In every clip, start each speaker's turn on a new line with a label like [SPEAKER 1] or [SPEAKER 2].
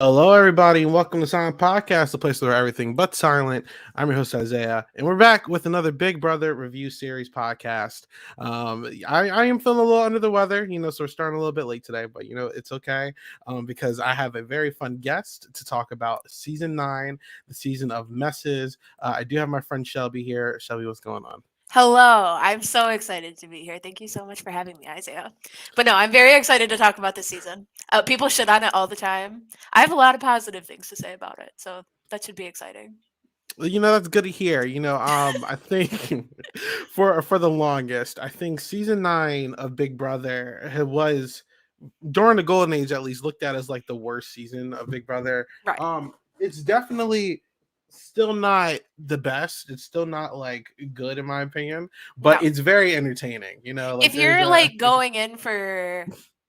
[SPEAKER 1] Hello, everybody, and welcome to Silent Podcast, the place where everything but silent. I'm your host, Isaiah, and we're back with another Big Brother review series podcast. I am feeling a little under the weather, so we're starting a little bit late today, but it's okay because I have a very fun guest to talk about season 9, the season of messes. I do have my friend Shelby here. Shelby, what's going on?
[SPEAKER 2] Hello, I'm so excited to be here. Thank you so much for having me, Isaiah. But no, I'm very excited to talk about this season. People shit on it all the time. I have a lot of positive things to say about it, so that should be exciting.
[SPEAKER 1] Well, that's good to hear. I think for the longest, I think season 9 of Big Brother was during the golden age at least looked at as like the worst season of Big Brother.
[SPEAKER 2] Right.
[SPEAKER 1] It's definitely still not the best. It's still not like good in my opinion, but
[SPEAKER 2] No.
[SPEAKER 1] it's very entertaining. Like
[SPEAKER 2] If
[SPEAKER 1] there's
[SPEAKER 2] you're
[SPEAKER 1] a
[SPEAKER 2] like going in for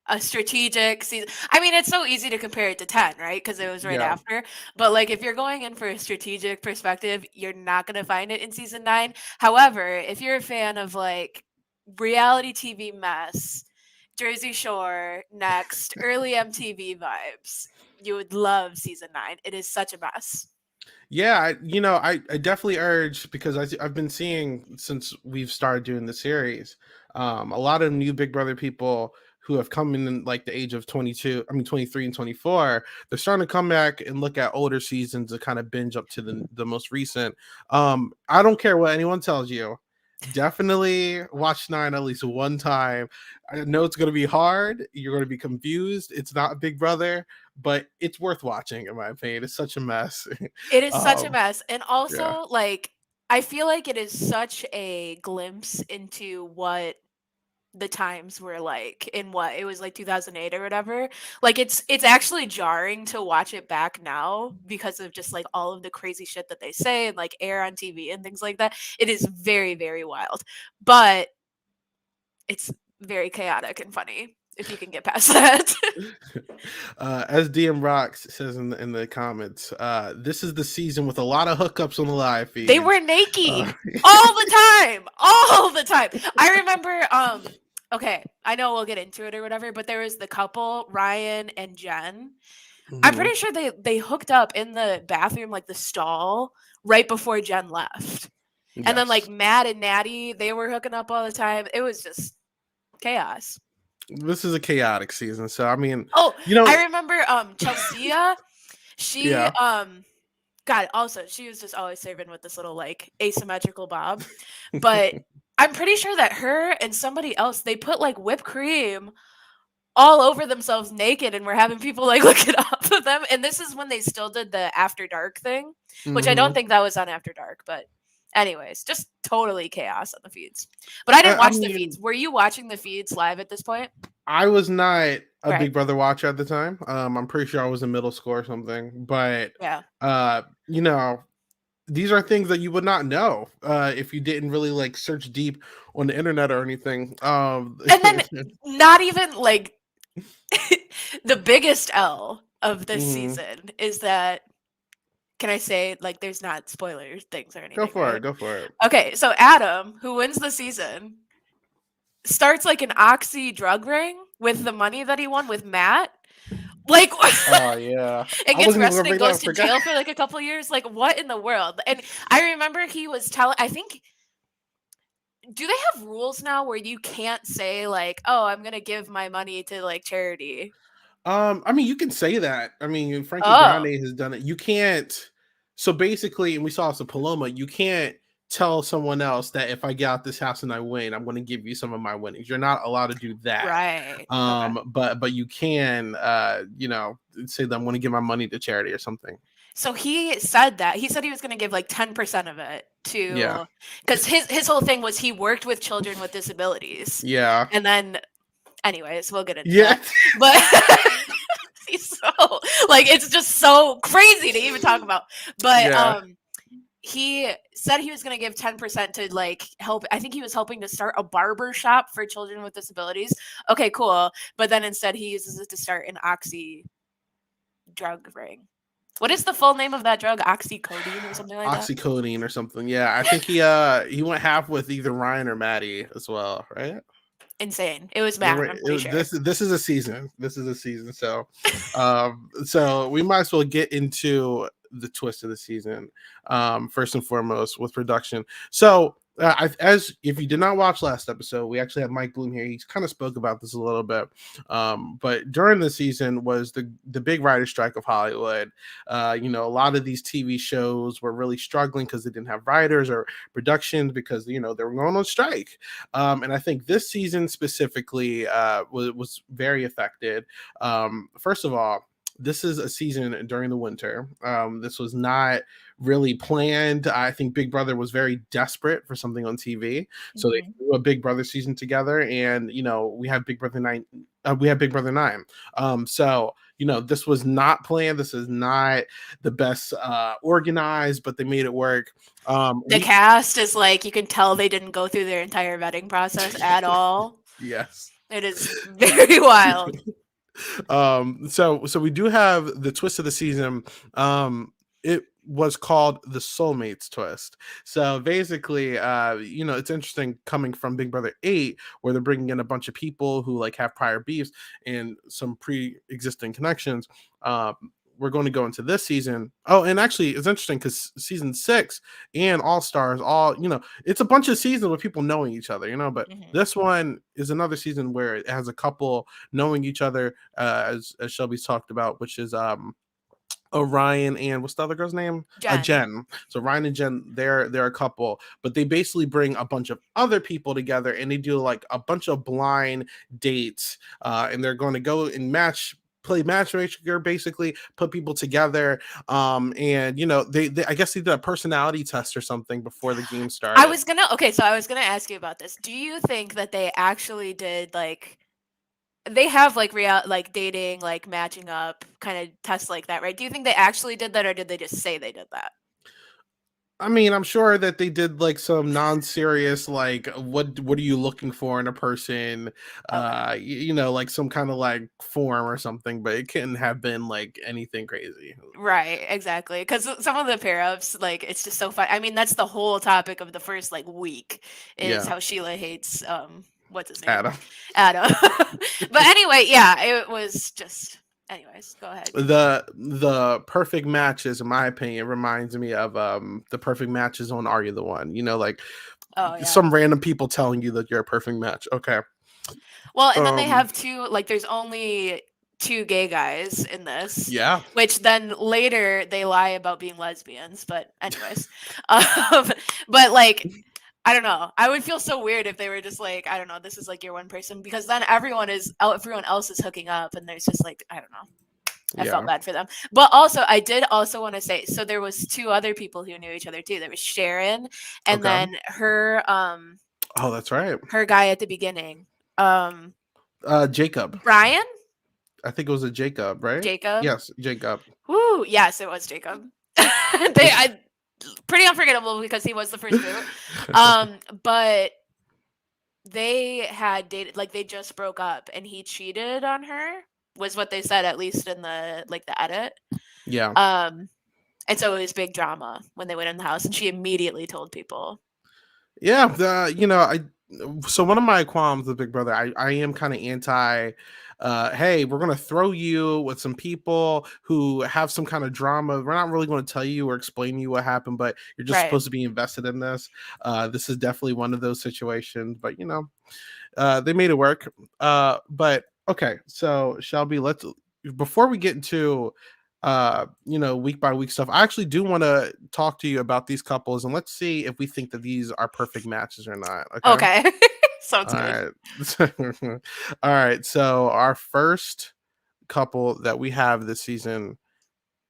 [SPEAKER 2] a strategic season, I mean, it's so easy to compare it to 10, right? Because it was right
[SPEAKER 1] yeah.
[SPEAKER 2] after. But like, if you're going in for a strategic perspective, you're not going to find it in season 9. However, if you're a fan of like reality TV mess, Jersey Shore, Next, early MTV vibes, you would love season 9. It is such a mess.
[SPEAKER 1] Yeah, I definitely urge because I've been seeing since we've started doing the series, a lot of new Big Brother people who have come in like the age of 23 and 24. They're starting to come back and look at older seasons to kind of binge up to the most recent. I don't care what anyone tells you. Definitely watch 9 at least one time. I know it's going to be hard. You're going to be confused. It's not Big Brother, but it's worth watching in my opinion. It's such a mess.
[SPEAKER 2] It is such a
[SPEAKER 1] um,
[SPEAKER 2] mess. And
[SPEAKER 1] yeah.
[SPEAKER 2] also, like, I feel like it is such a glimpse into what the times were like in what it was like 2008 or whatever. Like it's actually jarring to watch it back now because of just like all of the crazy shit that they say and like air on TV and things like that. It is very, very wild. But it's very chaotic and funny if you can get past that.
[SPEAKER 1] As DM Rocks says in the comments, this is the season with a lot of hookups on the live
[SPEAKER 2] They
[SPEAKER 1] feeds.
[SPEAKER 2] were naked
[SPEAKER 1] Uh,
[SPEAKER 2] all the time. All the time. I remember okay, I know we'll get into it or whatever, but there was the couple, Ryan and Jen. I'm
[SPEAKER 1] mhm,
[SPEAKER 2] pretty sure they hooked up in the bathroom, like the stall, right before Jen left. And then like
[SPEAKER 1] yes,
[SPEAKER 2] Matt and Natty, they were hooking up all the time. It was just chaos.
[SPEAKER 1] this is a chaotic season. So I mean,
[SPEAKER 2] Oh,
[SPEAKER 1] you know,
[SPEAKER 2] I remember Chelsea, she
[SPEAKER 1] yeah,
[SPEAKER 2] God, also she was just always serving with this little like asymmetrical bob. But I'm pretty sure that her and somebody else, they put like whipped cream all over themselves naked and were having people like look it up of them. And this is when they still did the After Dark thing, which I don't
[SPEAKER 1] hmm
[SPEAKER 2] think that was on After Dark, but anyways, just totally chaos on the feeds. But I didn't
[SPEAKER 1] I
[SPEAKER 2] watch the
[SPEAKER 1] mean,
[SPEAKER 2] feeds. Were you watching the feeds live at this point?
[SPEAKER 1] I was not a
[SPEAKER 2] Right.
[SPEAKER 1] Big Brother watcher at the time. I'm pretty sure I was in middle school or something, but
[SPEAKER 2] Yeah.
[SPEAKER 1] uh, you know, these are things that you would not know if you didn't really like search deep on the internet or anything.
[SPEAKER 2] And then not even like the biggest L of this
[SPEAKER 1] mhm.
[SPEAKER 2] season is that, can I say like there's not spoiler things or
[SPEAKER 1] Go
[SPEAKER 2] anything,
[SPEAKER 1] for it.
[SPEAKER 2] right?
[SPEAKER 1] Go for it.
[SPEAKER 2] Okay, so Adam, who wins the season, starts like an oxy drug ring with the money that he won with Matt. Like
[SPEAKER 1] Oh yeah,
[SPEAKER 2] and
[SPEAKER 1] I
[SPEAKER 2] gets
[SPEAKER 1] wasn't even
[SPEAKER 2] arrested
[SPEAKER 1] gonna
[SPEAKER 2] and
[SPEAKER 1] bring that
[SPEAKER 2] goes
[SPEAKER 1] up.
[SPEAKER 2] to
[SPEAKER 1] Forgot.
[SPEAKER 2] jail for like a couple years. Like what in the world? And I remember he was telling, I think, do they have rules now where you can't say like, "Oh, I'm going to give my money to like charity"?
[SPEAKER 1] I mean, you can say that. I mean, Frankie
[SPEAKER 2] Oh.
[SPEAKER 1] Grande has done it. You can't. So basically, and we saw this in Paloma. You can't tell someone else that if I get out this house and I win, I'm going to give you some of my winnings. You're not allowed to do that.
[SPEAKER 2] Right. Okay.
[SPEAKER 1] But you can, say that I'm going to give my money to charity or something.
[SPEAKER 2] So he said that. He said he was going to give like 10% of it
[SPEAKER 1] Yeah,
[SPEAKER 2] to, cuz his whole thing was he worked with children with disabilities.
[SPEAKER 1] yeah,
[SPEAKER 2] And then anyways, we'll get into
[SPEAKER 1] yeah.
[SPEAKER 2] that. But he's so like it's just so crazy to even talk about. But
[SPEAKER 1] Yeah.
[SPEAKER 2] he said he was going to give 10% to like help. I think he was helping to start a barber shop for children with disabilities. Okay, cool. But then instead he uses it to start an oxy drug ring. What is the full name of that drug? Oxycodone or something like that?
[SPEAKER 1] Oxycodone or something. Yeah, I think he went half with either Ryan or Maddie as well, right?
[SPEAKER 2] Insane. It was Matt, I'm pretty sure.
[SPEAKER 1] This is a season. This is a season. So we might as well get into the twist of the season. First and foremost with production. So as if you did not watch last episode, we actually had Mike Bloom here. He kind of spoke about this a little bit. But during the season was the big writer strike of Hollywood. A lot of these TV shows were really struggling because they didn't have writers or productions because they were going on strike. And I think this season specifically was very affected. First of all, this is a season during the winter. This was not really planned. I think Big Brother was very desperate for something on TV, so they
[SPEAKER 2] Mhm.
[SPEAKER 1] threw a Big Brother season together, and we had Big Brother 9. We had Big Brother 9. So this was not planned. This is not the best organized, but they made it work.
[SPEAKER 2] The
[SPEAKER 1] We
[SPEAKER 2] cast is like, you can tell they didn't go through their entire vetting process at all.
[SPEAKER 1] Yes.
[SPEAKER 2] It is very wild.
[SPEAKER 1] So we do have the twist of the season. It was called the soulmates twist. So basically, it's interesting coming from Big Brother 8, where they're bringing in a bunch of people who like have prior beefs and some pre-existing connections. We're going to go into this season. Oh, and actually, it's interesting because season 6 and All Stars, it's a bunch of seasons with people knowing each other, but
[SPEAKER 2] Mhm.
[SPEAKER 1] this one is another season where it has a couple knowing each other, as Shelby's talked about, which is Ryan and what's the other girl's name?
[SPEAKER 2] Jen.
[SPEAKER 1] Jen. So Ryan and Jen, they're a couple, but they basically bring a bunch of other people together and they do like a bunch of blind dates, and they're going to go and play matchmaker, basically put people together. And they I guess they did a personality test or something before the game started.
[SPEAKER 2] So I was gonna ask you about this. Do you think that they actually did like they have like like dating, like matching up kind of tests like that, right? Do you think they actually did that or did they just say they did that?
[SPEAKER 1] I mean, I'm sure that they did like some non-serious, like what are you looking for in a person,
[SPEAKER 2] Okay.
[SPEAKER 1] like some kind of like form or something, but it couldn't have been like anything crazy.
[SPEAKER 2] Right, exactly. Because some of the pair ups, like, it's just so fun. I mean, that's the whole topic of the first like week is
[SPEAKER 1] Yeah,
[SPEAKER 2] how Sheila hates what's his name?
[SPEAKER 1] Adam.
[SPEAKER 2] Adam. But anyway, yeah, it was just anyways, go ahead, continue.
[SPEAKER 1] The perfect matches, in my opinion, reminds me of the perfect matches on Are You the One? Like
[SPEAKER 2] Oh yeah.
[SPEAKER 1] some random people telling you that you're a perfect match. Okay.
[SPEAKER 2] Well, and then they
[SPEAKER 1] Um.
[SPEAKER 2] have two like there's only two gay guys in this,
[SPEAKER 1] Yeah.
[SPEAKER 2] which then later they lie about being lesbians, but anyways. Um, but like I don't know. I would feel so weird if they were just like, I don't know, this is like your one person because then everyone else is hooking up and there's just like, I don't know. I felt
[SPEAKER 1] Yeah.
[SPEAKER 2] bad for them. But also I did also want to say so there was two other people who knew each other too. There was Sharon and
[SPEAKER 1] Okay.
[SPEAKER 2] then
[SPEAKER 1] Oh, that's right.
[SPEAKER 2] her guy at the beginning. Um
[SPEAKER 1] Jacob.
[SPEAKER 2] Brian?
[SPEAKER 1] I think it was a Jacob, right?
[SPEAKER 2] Jacob?
[SPEAKER 1] Yes, Jacob.
[SPEAKER 2] Woo! Yes, it was Jacob. Pretty unforgettable because he was the first boot. But they had dated like they just broke up and he cheated on her was what they said at least in the edit.
[SPEAKER 1] Yeah.
[SPEAKER 2] Um and so it was big drama when they went in the house and she immediately told people.
[SPEAKER 1] Yeah, I so one of my qualms with Big Brother, I am kind of anti hey, we're gonna throw you with some people who have some kind of drama. We're not really going to tell you or explain to you what happened, but you're just
[SPEAKER 2] Right.
[SPEAKER 1] supposed to be invested in this. This is definitely one of those situations, but they made it work. But okay, so Shelby, let's before we get into week by week stuff, I actually do want to talk to you about these couples and let's see if we think that these are perfect matches or not. Okay.
[SPEAKER 2] Okay. Sounds
[SPEAKER 1] All
[SPEAKER 2] good.
[SPEAKER 1] right. All right. So our first couple that we have this season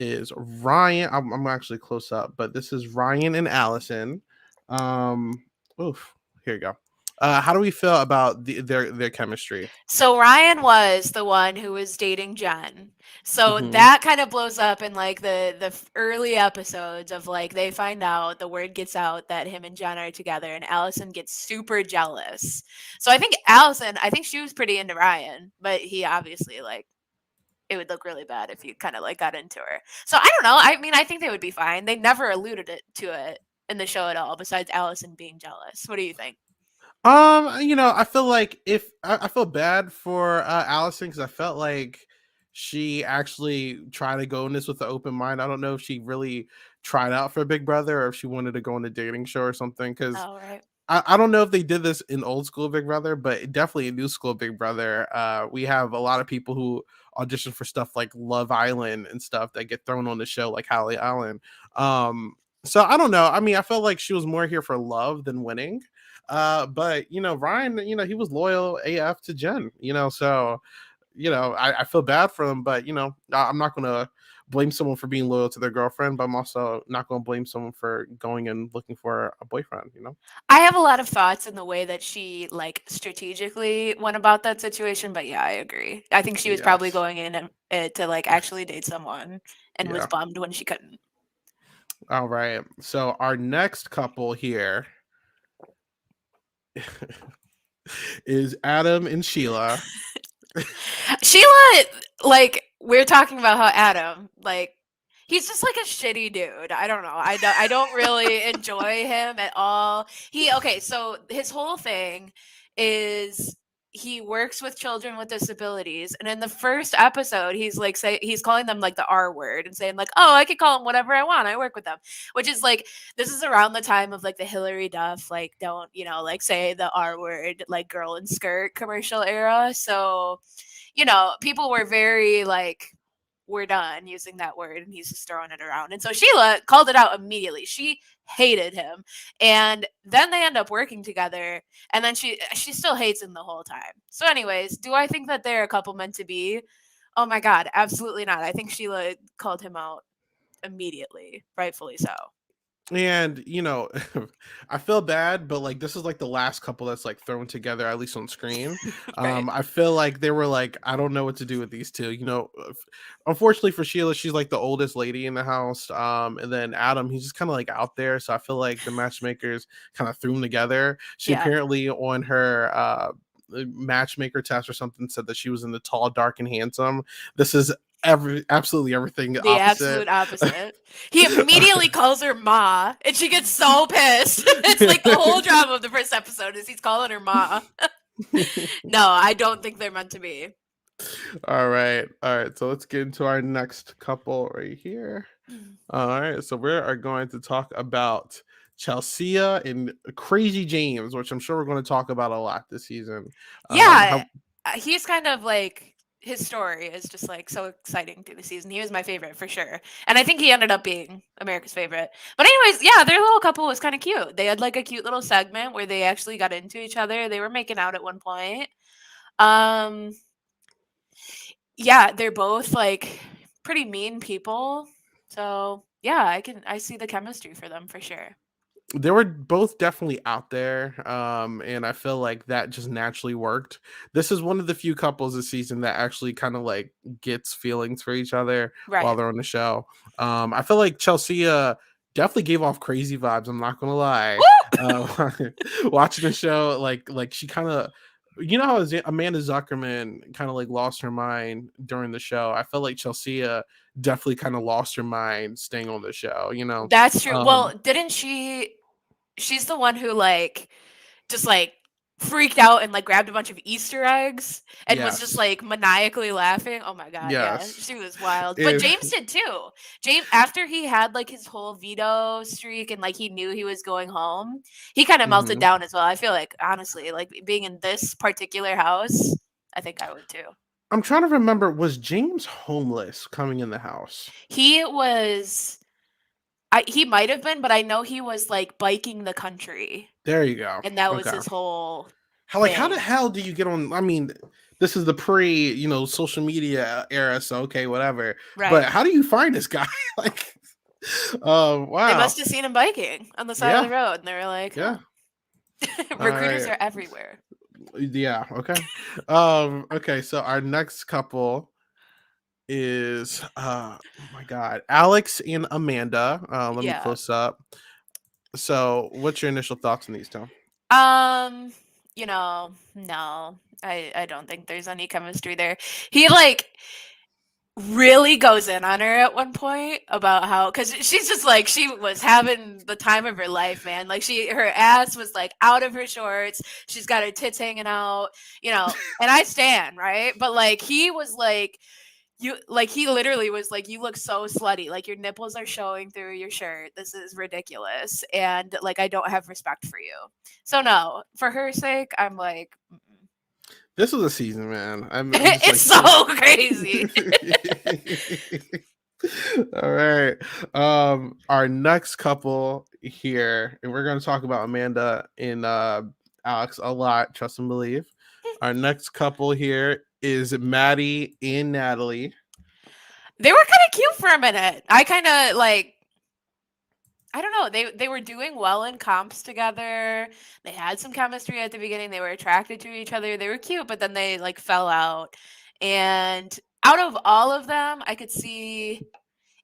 [SPEAKER 1] is Ryan. I'm actually close up, but this is Ryan and Allison. Um, oof. Here you go. How do we feel about their chemistry?
[SPEAKER 2] So Ryan was the one who was dating Jen. So
[SPEAKER 1] Hmm.
[SPEAKER 2] that kind of blows up in like the early episodes of like they find out the word gets out that him and Jen are together and Allison gets super jealous. So I think she was pretty into Ryan, but he obviously like it would look really bad if you kind of like got into her. So I don't know. I mean, I think they would be fine. They never alluded it in the show at all, besides Allison being jealous. What do you think?
[SPEAKER 1] I feel like if I feel bad for Allison because I felt like she actually tried to go in this with an open mind. I don't know if she really tried out for Big Brother or if she wanted to go on a dating show or something. Because
[SPEAKER 2] Oh, right.
[SPEAKER 1] I don't know if they did this in old school Big Brother, but definitely in new school Big Brother. We have a lot of people who audition for stuff like Love Island and stuff that get thrown on the show, like Hallie Allen. Um, so I don't know. I mean, I felt like she was more here for love than winning. But Ryan, he was loyal AF to Jen, so I feel bad for him, but I'm not gonna blame someone for being loyal to their girlfriend, but I'm also not gonna blame someone for going and looking for a boyfriend.
[SPEAKER 2] I have a lot of thoughts in the way that she like strategically went about that situation, but yeah, I agree. I think she was probably
[SPEAKER 1] Yes.
[SPEAKER 2] going in to like actually date someone and was
[SPEAKER 1] Yeah.
[SPEAKER 2] bummed when she couldn't.
[SPEAKER 1] All right. So our next couple here is Adam and Sheila.
[SPEAKER 2] Sheila, like we're talking about how Adam, like he's just like a shitty dude. I don't know. I don't really enjoy him at all. Okay, so his whole thing is he works with children with disabilities, and in the first episode he's like he's calling them like the R word and saying like, "Oh, I can call them whatever I want. I work with them." Which is like this is around the time of like the Hillary Duff like don't, like say the R word like girl in skirt commercial era. So people were very like, we're done using that word, and he's just throwing it around. And so Sheila called it out immediately. She hated him. And then they end up working together, and then she still hates him the whole time. So, anyways, do I think that they're a couple meant to be? Oh my god, absolutely not. I think Sheila called him out immediately, rightfully so.
[SPEAKER 1] And I feel bad, but like this is like the last couple that's like thrown together, at least on screen.
[SPEAKER 2] Right.
[SPEAKER 1] I feel like they were like, I don't know what to do with these two. Unfortunately for Sheila, she's like the oldest lady in the house. And then Adam, he's just kind of like out there. So I feel like the matchmakers kind of threw them together. She
[SPEAKER 2] Yeah.
[SPEAKER 1] apparently on her matchmaker test or something said that she was in the tall, dark, and handsome. This is absolutely everything
[SPEAKER 2] The
[SPEAKER 1] opposite.
[SPEAKER 2] absolute opposite. He immediately calls her Ma, and she gets so pissed. It's like the whole drama of the first episode is he's calling her Ma. No, I don't think they're meant to be.
[SPEAKER 1] All right. All right. So let's get into our next couple right here. All right. So we are going to talk about Chelsea and Crazy James, which I'm sure we're going to talk about a lot this season.
[SPEAKER 2] Yeah,
[SPEAKER 1] How
[SPEAKER 2] he's kind of like his story is just like so exciting through the season. He was my favorite for sure, and I think he ended up being America's favorite. But anyways, yeah, their little couple was kind of cute. They had like a cute little segment where they actually got into each other. They were making out at one point. Um, yeah, they're both like pretty mean people. So yeah, I see the chemistry for them for sure.
[SPEAKER 1] they were both definitely out there, and I feel like that just naturally worked. This is one of the few couples this season that actually kind of like gets feelings for each other while
[SPEAKER 2] Right.
[SPEAKER 1] they're on the show. I feel like Chelsea definitely gave off crazy vibes. I'm not gonna lie.
[SPEAKER 2] Woo!
[SPEAKER 1] Watching the show, like she kind of, how Amanda Zuckerman kind of like lost her mind during the show. I felt like Chelsea definitely kind of lost her mind staying on the show.
[SPEAKER 2] That's true. Well,
[SPEAKER 1] Um,
[SPEAKER 2] didn't she's the one who like just like freaked out and like grabbed a bunch of Easter eggs and was just
[SPEAKER 1] yes.
[SPEAKER 2] like maniacally laughing. Oh my god, yeah,
[SPEAKER 1] Yes.
[SPEAKER 2] she was wild. But
[SPEAKER 1] And
[SPEAKER 2] James did too. James, after he had like his whole veto streak and like he knew he was going home, he kind of melted
[SPEAKER 1] mhm.
[SPEAKER 2] down as well. I feel like honestly, like being in this particular house, I think I would too.
[SPEAKER 1] I'm trying to remember, was James homeless coming in the house?
[SPEAKER 2] He was he might have been, but I know he was like biking the country
[SPEAKER 1] There you go.
[SPEAKER 2] and that was
[SPEAKER 1] Okay.
[SPEAKER 2] his whole
[SPEAKER 1] How the
[SPEAKER 2] thing.
[SPEAKER 1] hell do you get on? I mean, this is the pre, social media era, so okay, whatever. But
[SPEAKER 2] Right.
[SPEAKER 1] how do you find this guy? Like,
[SPEAKER 2] They
[SPEAKER 1] wow.
[SPEAKER 2] must have seen him biking on the side of
[SPEAKER 1] Yeah,
[SPEAKER 2] the road, and they were like,
[SPEAKER 1] yeah.
[SPEAKER 2] "Huh."
[SPEAKER 1] All
[SPEAKER 2] Recruiters
[SPEAKER 1] right.
[SPEAKER 2] are everywhere.
[SPEAKER 1] Yeah, okay. Okay, so our next couple is oh my god, Alex and Amanda. Let me
[SPEAKER 2] Yeah.
[SPEAKER 1] close up. So, what's your initial thoughts on these two?
[SPEAKER 2] Um, no. I don't think there's any chemistry there. He like really goes in on her at one point about how, because she's just like, she was having the time of her life, man. Like, her ass was like out of her shorts, she's got her tits hanging out, and I stand, right? But like, he was like, he literally was like, you look so slutty, like your nipples are showing through your shirt, this is ridiculous, and like, I don't have respect for you. So no, for her sake, I'm like,
[SPEAKER 1] This was a season, man. I'm just
[SPEAKER 2] it's
[SPEAKER 1] like so.
[SPEAKER 2] so crazy.
[SPEAKER 1] All right. Our next couple here, and we're gonna talk about Amanda and Alex a lot, trust and believe. Our next couple here is Maddie and Natalie.
[SPEAKER 2] They were kind of cute for a minute. I kind of like, I don't know. They were doing well in comps together. They had some chemistry at the beginning. They were attracted to each other. They were cute, but then they like fell out. And out of all of them, I could see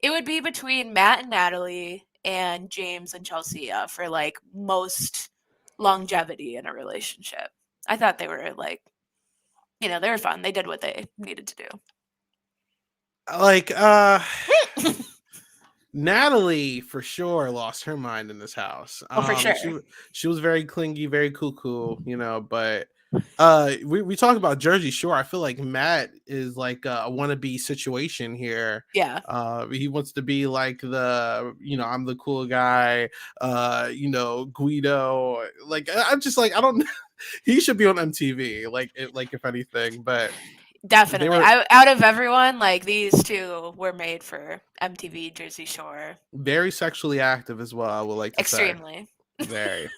[SPEAKER 2] it would be between Matt and Natalie and James and Chelsea for like most longevity in a relationship. I thought they were like, they were fun. They did what they needed to
[SPEAKER 1] Like
[SPEAKER 2] do.
[SPEAKER 1] Natalie for sure lost her mind in this house.
[SPEAKER 2] Oh, for sure.
[SPEAKER 1] She was very clingy, very cuckoo, but we talk about Jersey Shore. I feel like Matt is like a wannabe situation here.
[SPEAKER 2] Yeah.
[SPEAKER 1] He wants to be like I'm the cool guy, Guido. Like I'm just like I don't he should be on MTV, like if anything, but they
[SPEAKER 2] Definitely.
[SPEAKER 1] were
[SPEAKER 2] Out of everyone, like these two were made for MTV Jersey Shore.
[SPEAKER 1] very sexually active as well, I would like to say.
[SPEAKER 2] Extremely.
[SPEAKER 1] Very.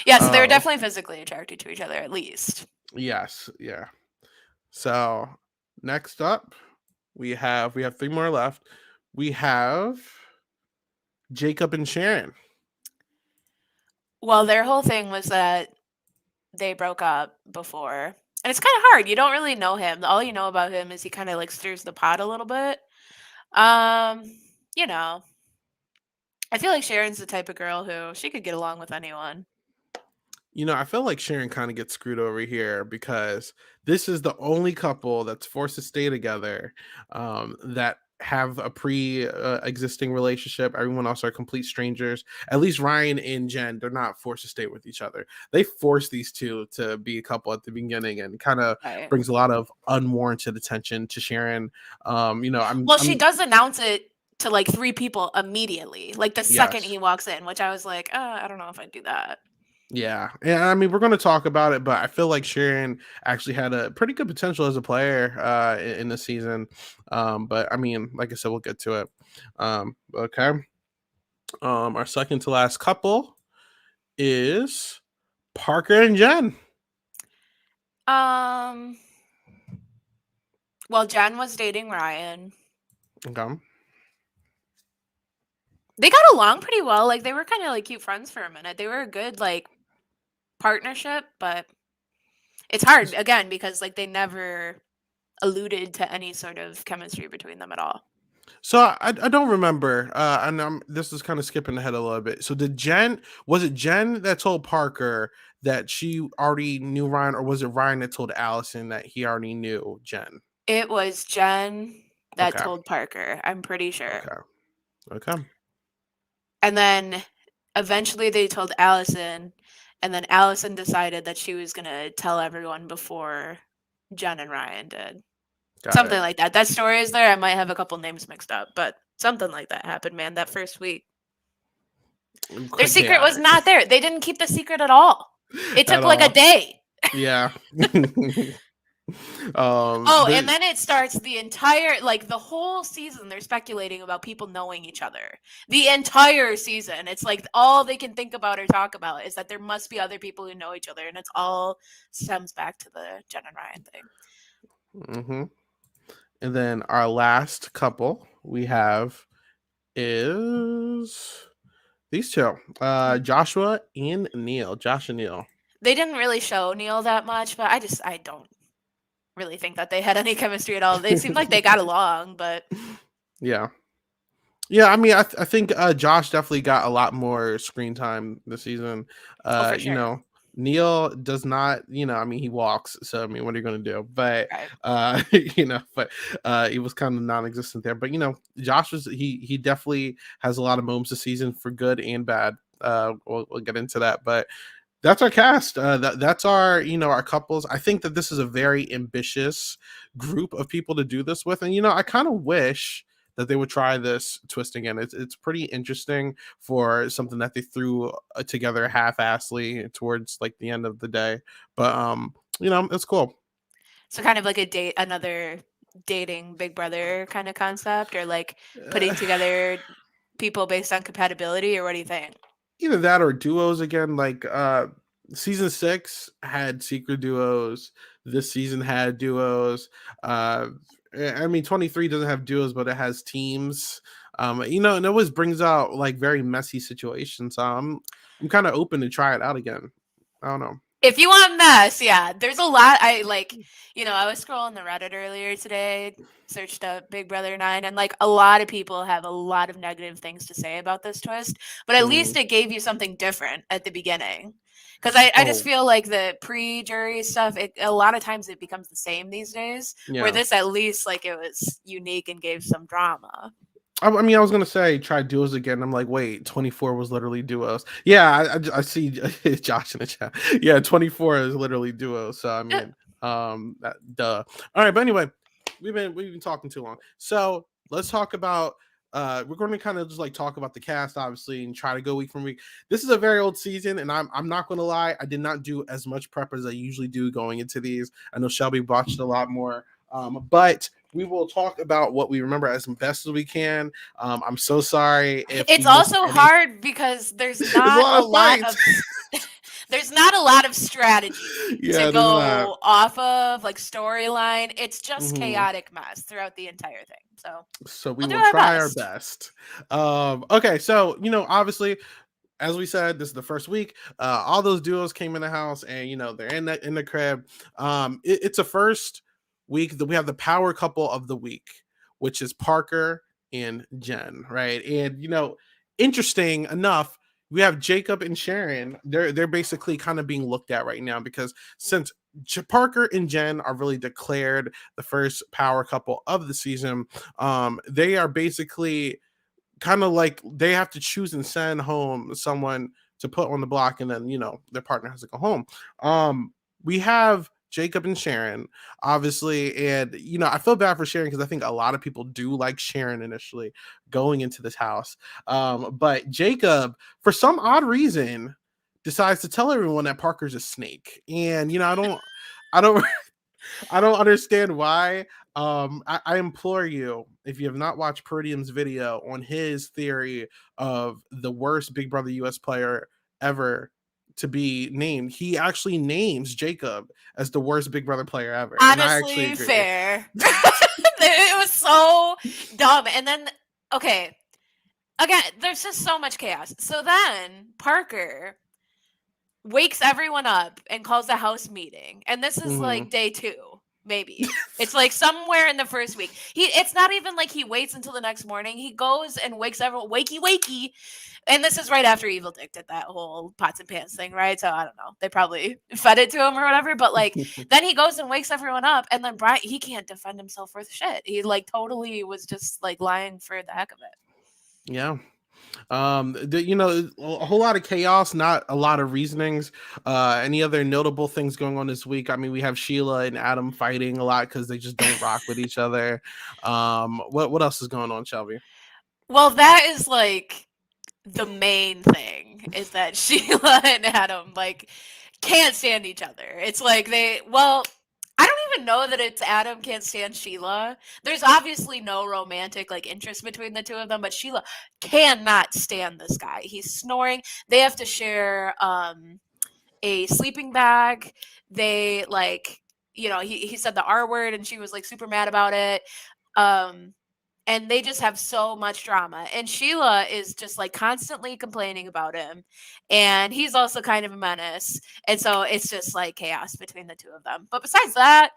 [SPEAKER 2] Yeah, so they were
[SPEAKER 1] Oh,
[SPEAKER 2] definitely physically attracted to each other, at least.
[SPEAKER 1] yes, yeah. So next up, we have three more left. We have Jacob and Sharon.
[SPEAKER 2] Well, their whole thing was that they broke up before. And it's kind of hard. You don't really know him. All you know about him is he kind of like stirs the pot a little bit. Um, you know, I feel like Sharon's the type of girl who she could get along with anyone.
[SPEAKER 1] I feel like Sharon kind of gets screwed over here because this is the only couple that's forced to stay together that have a pre-existing relationship. Everyone else are complete strangers. At least Ryan and Jen, they're not forced to stay with each other. They force these two to be a couple at the beginning, and kind of
[SPEAKER 2] Right.
[SPEAKER 1] brings a lot of unwarranted attention to Sharon.
[SPEAKER 2] Well, she
[SPEAKER 1] I'm
[SPEAKER 2] does announce it to like three people immediately, like the second
[SPEAKER 1] yes.
[SPEAKER 2] he walks in, which I was like, I don't know if I'd do that.
[SPEAKER 1] Yeah. And I mean, we're going to talk about it, but I feel like Sharon actually had a pretty good potential as a player in the season. But I mean, like I said, we'll get to it. Okay. Our second to last couple is Parker and Jen.
[SPEAKER 2] Um, well, Jen was dating Ryan.
[SPEAKER 1] Okay.
[SPEAKER 2] They got along pretty well. Like they were kind of like cute friends for a minute. They were a good like partnership, but it's hard again because like they never alluded to any sort of chemistry between them at all.
[SPEAKER 1] So I don't remember, and this is kind of skipping ahead a little bit. So was it Jen that told Parker that she already knew Ryan, or was it Ryan that told Allison that he already knew Jen?
[SPEAKER 2] It was Jen that
[SPEAKER 1] Okay,
[SPEAKER 2] told Parker, I'm pretty sure.
[SPEAKER 1] okay, okay.
[SPEAKER 2] And then eventually they told Allison, and then Allison decided that she was going to tell everyone before Jen and Ryan did.
[SPEAKER 1] Got
[SPEAKER 2] Something
[SPEAKER 1] it.
[SPEAKER 2] like that. That story is there. I might have a couple names mixed up, but something like that happened, man, that first week. Their
[SPEAKER 1] Quite
[SPEAKER 2] secret was
[SPEAKER 1] chaotic
[SPEAKER 2] not there. They didn't keep the secret at all. It
[SPEAKER 1] at
[SPEAKER 2] took like a
[SPEAKER 1] all.
[SPEAKER 2] day.
[SPEAKER 1] Yeah.
[SPEAKER 2] Oh, and
[SPEAKER 1] the
[SPEAKER 2] then it starts the entire, like the whole season, they're speculating about people knowing each other. The entire season. It's like all they can think about or talk about is that there must be other people who know each other. And it's all stems back to the Jen and Ryan thing.
[SPEAKER 1] hmm And then our last couple we have is these two, Joshua and Neil. Josh and Neil.
[SPEAKER 2] They didn't really show Neil that much, but I don't really think that they had any chemistry at all. They seemed like they got along, but
[SPEAKER 1] Yeah. Yeah, I mean, I think Josh definitely got a lot more screen time this season.
[SPEAKER 2] oh, for
[SPEAKER 1] You
[SPEAKER 2] sure.
[SPEAKER 1] know, Neil does not, I mean, he walks, so I mean, what are you going to do? But
[SPEAKER 2] Right.
[SPEAKER 1] he was kind of non-existent there. But Josh was he definitely has a lot of moments this season for good and bad. We'll get into that, but that's our cast. That's our our couples. I think that this is a very ambitious group of people to do this with, and I kind of wish that they would try this twist again. It's pretty interesting for something that they threw together half-assly towards like the end of the day, but it's cool.
[SPEAKER 2] So kind of like another dating Big Brother kind of concept, or like putting
[SPEAKER 1] Uh,
[SPEAKER 2] together people based on compatibility, or what do you think?
[SPEAKER 1] Either that or duos again. Like season 6 had secret duos. This season had duos. uh I mean, 23 doesn't have duos, but it has teams. And it always brings out like very messy situations. So I'm kind of open to try it out again. I don't know.
[SPEAKER 2] If you want mess, yeah, there's a lot. I was scrolling the Reddit earlier today, searched up Big Brother 9, and like a lot of people have a lot of negative things to say about this twist, but at
[SPEAKER 1] Mm.
[SPEAKER 2] least it gave you something different at the beginning. Because I just
[SPEAKER 1] Oh,
[SPEAKER 2] feel like the pre-jury stuff, a lot of times it becomes the same these days, where
[SPEAKER 1] yeah.
[SPEAKER 2] this at least like it was unique and gave some drama.
[SPEAKER 1] I mean, I was gonna say try duos again. I'm like, wait, 24 was literally duos. Yeah, I see Josh in the chat. Yeah, 24 is literally duos. So I mean, duh. All right, but anyway, we've been talking too long. So let's talk about. We're going to kind of just like talk about the cast, obviously, and try to go week from week. This is a very old season, and I'm not going to lie, I did not do as much prep as I usually do going into these. I know Shelby watched a lot more, but we will talk about what we remember as best as we can. I'm so sorry if
[SPEAKER 2] It's
[SPEAKER 1] we missed
[SPEAKER 2] also
[SPEAKER 1] any.
[SPEAKER 2] hard because
[SPEAKER 1] There's a lot of fights.
[SPEAKER 2] there's not a lot of strategy to
[SPEAKER 1] Yeah, there's not.
[SPEAKER 2] go off of, like storyline. It's just
[SPEAKER 1] Mhm.
[SPEAKER 2] chaotic mess throughout the entire thing. So
[SPEAKER 1] So we
[SPEAKER 2] we'll do
[SPEAKER 1] will
[SPEAKER 2] our
[SPEAKER 1] try our
[SPEAKER 2] best.
[SPEAKER 1] best. Okay, so obviously, as we said, this is the first week. All those duos came in the house, and they're in the crib. It's a first week that we have the power couple of the week, which is Parker and Jen, right? And interesting enough, we have Jacob and Sharon. They're basically kind of being looked at right now because since Parker and Jen are really declared the first power couple of the season, they are basically kind of like they have to choose and send home someone to put on the block, and then their partner has to go home. We have Jacob and Sharon, obviously, and I feel bad for Sharon because I think a lot of people do like Sharon initially going into this house. But Jacob, for some odd reason, decides to tell everyone that Parker's a snake, and I don't I don't understand why. I implore you, if you have not watched Purdium's video on his theory of the worst Big Brother US player ever to be named, he actually names Jacob as the worst Big Brother player ever. And I actually
[SPEAKER 2] Honestly,
[SPEAKER 1] agree.
[SPEAKER 2] fair. It was so dumb. And then, okay, again, there's just so much chaos. So then Parker wakes everyone up and calls a house meeting. And this is
[SPEAKER 1] Hmm.
[SPEAKER 2] like day 2, maybe. It's like somewhere in the first week. It's not even like he waits until the next morning. He goes and wakes everyone wakey wakey. And this is right after Evil Dick did that whole pots and pans thing, right? So I don't know. They probably fed it to him or whatever. But like then he goes and wakes everyone up, and then Brian, he can't defend himself worth shit. He like totally was just like lying for the heck of it.
[SPEAKER 1] Yeah. A whole lot of chaos, not a lot of reasonings. Any other notable things going on this week? I mean, we have Sheila and Adam fighting a lot because they just don't rock with each other. What else is going on, Shelby?
[SPEAKER 2] Well, that is like the main thing is that Sheila and Adam like can't stand each other. It's like I don't even know that it's Adam can't stand Sheila. There's obviously no romantic like interest between the two of them, but Sheila cannot stand this guy. He's snoring. They have to share a sleeping bag. They like he said the R word and she was like super mad about it. Um and they just have so much drama. And Sheila is just like constantly complaining about him. And he's also kind of a menace. And so it's just like chaos between the two of them. But besides that,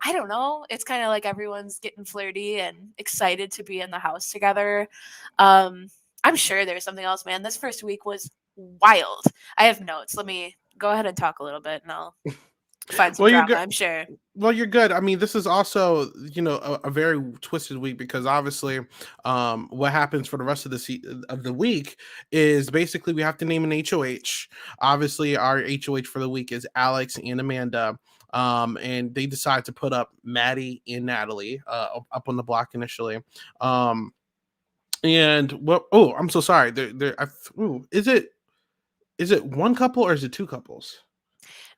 [SPEAKER 2] I don't know. It's kind of like everyone's getting flirty and excited to be in the house together. I'm sure there's something else, man. This first week was wild. I have notes. Let me go ahead and talk a little bit, and I'll find some
[SPEAKER 1] Well, you're
[SPEAKER 2] drama.
[SPEAKER 1] good.
[SPEAKER 2] I'm sure.
[SPEAKER 1] Well, you're good. I mean, this is also, a very twisted week because obviously, what happens for the rest of of the week is basically we have to name an HOH. Obviously, our HOH for the week is Alex and Amanda. And they decide to put up Maddie and Natalie up on the block initially. Um, and what? Oh, I'm so sorry. Is it one couple or is it two couples?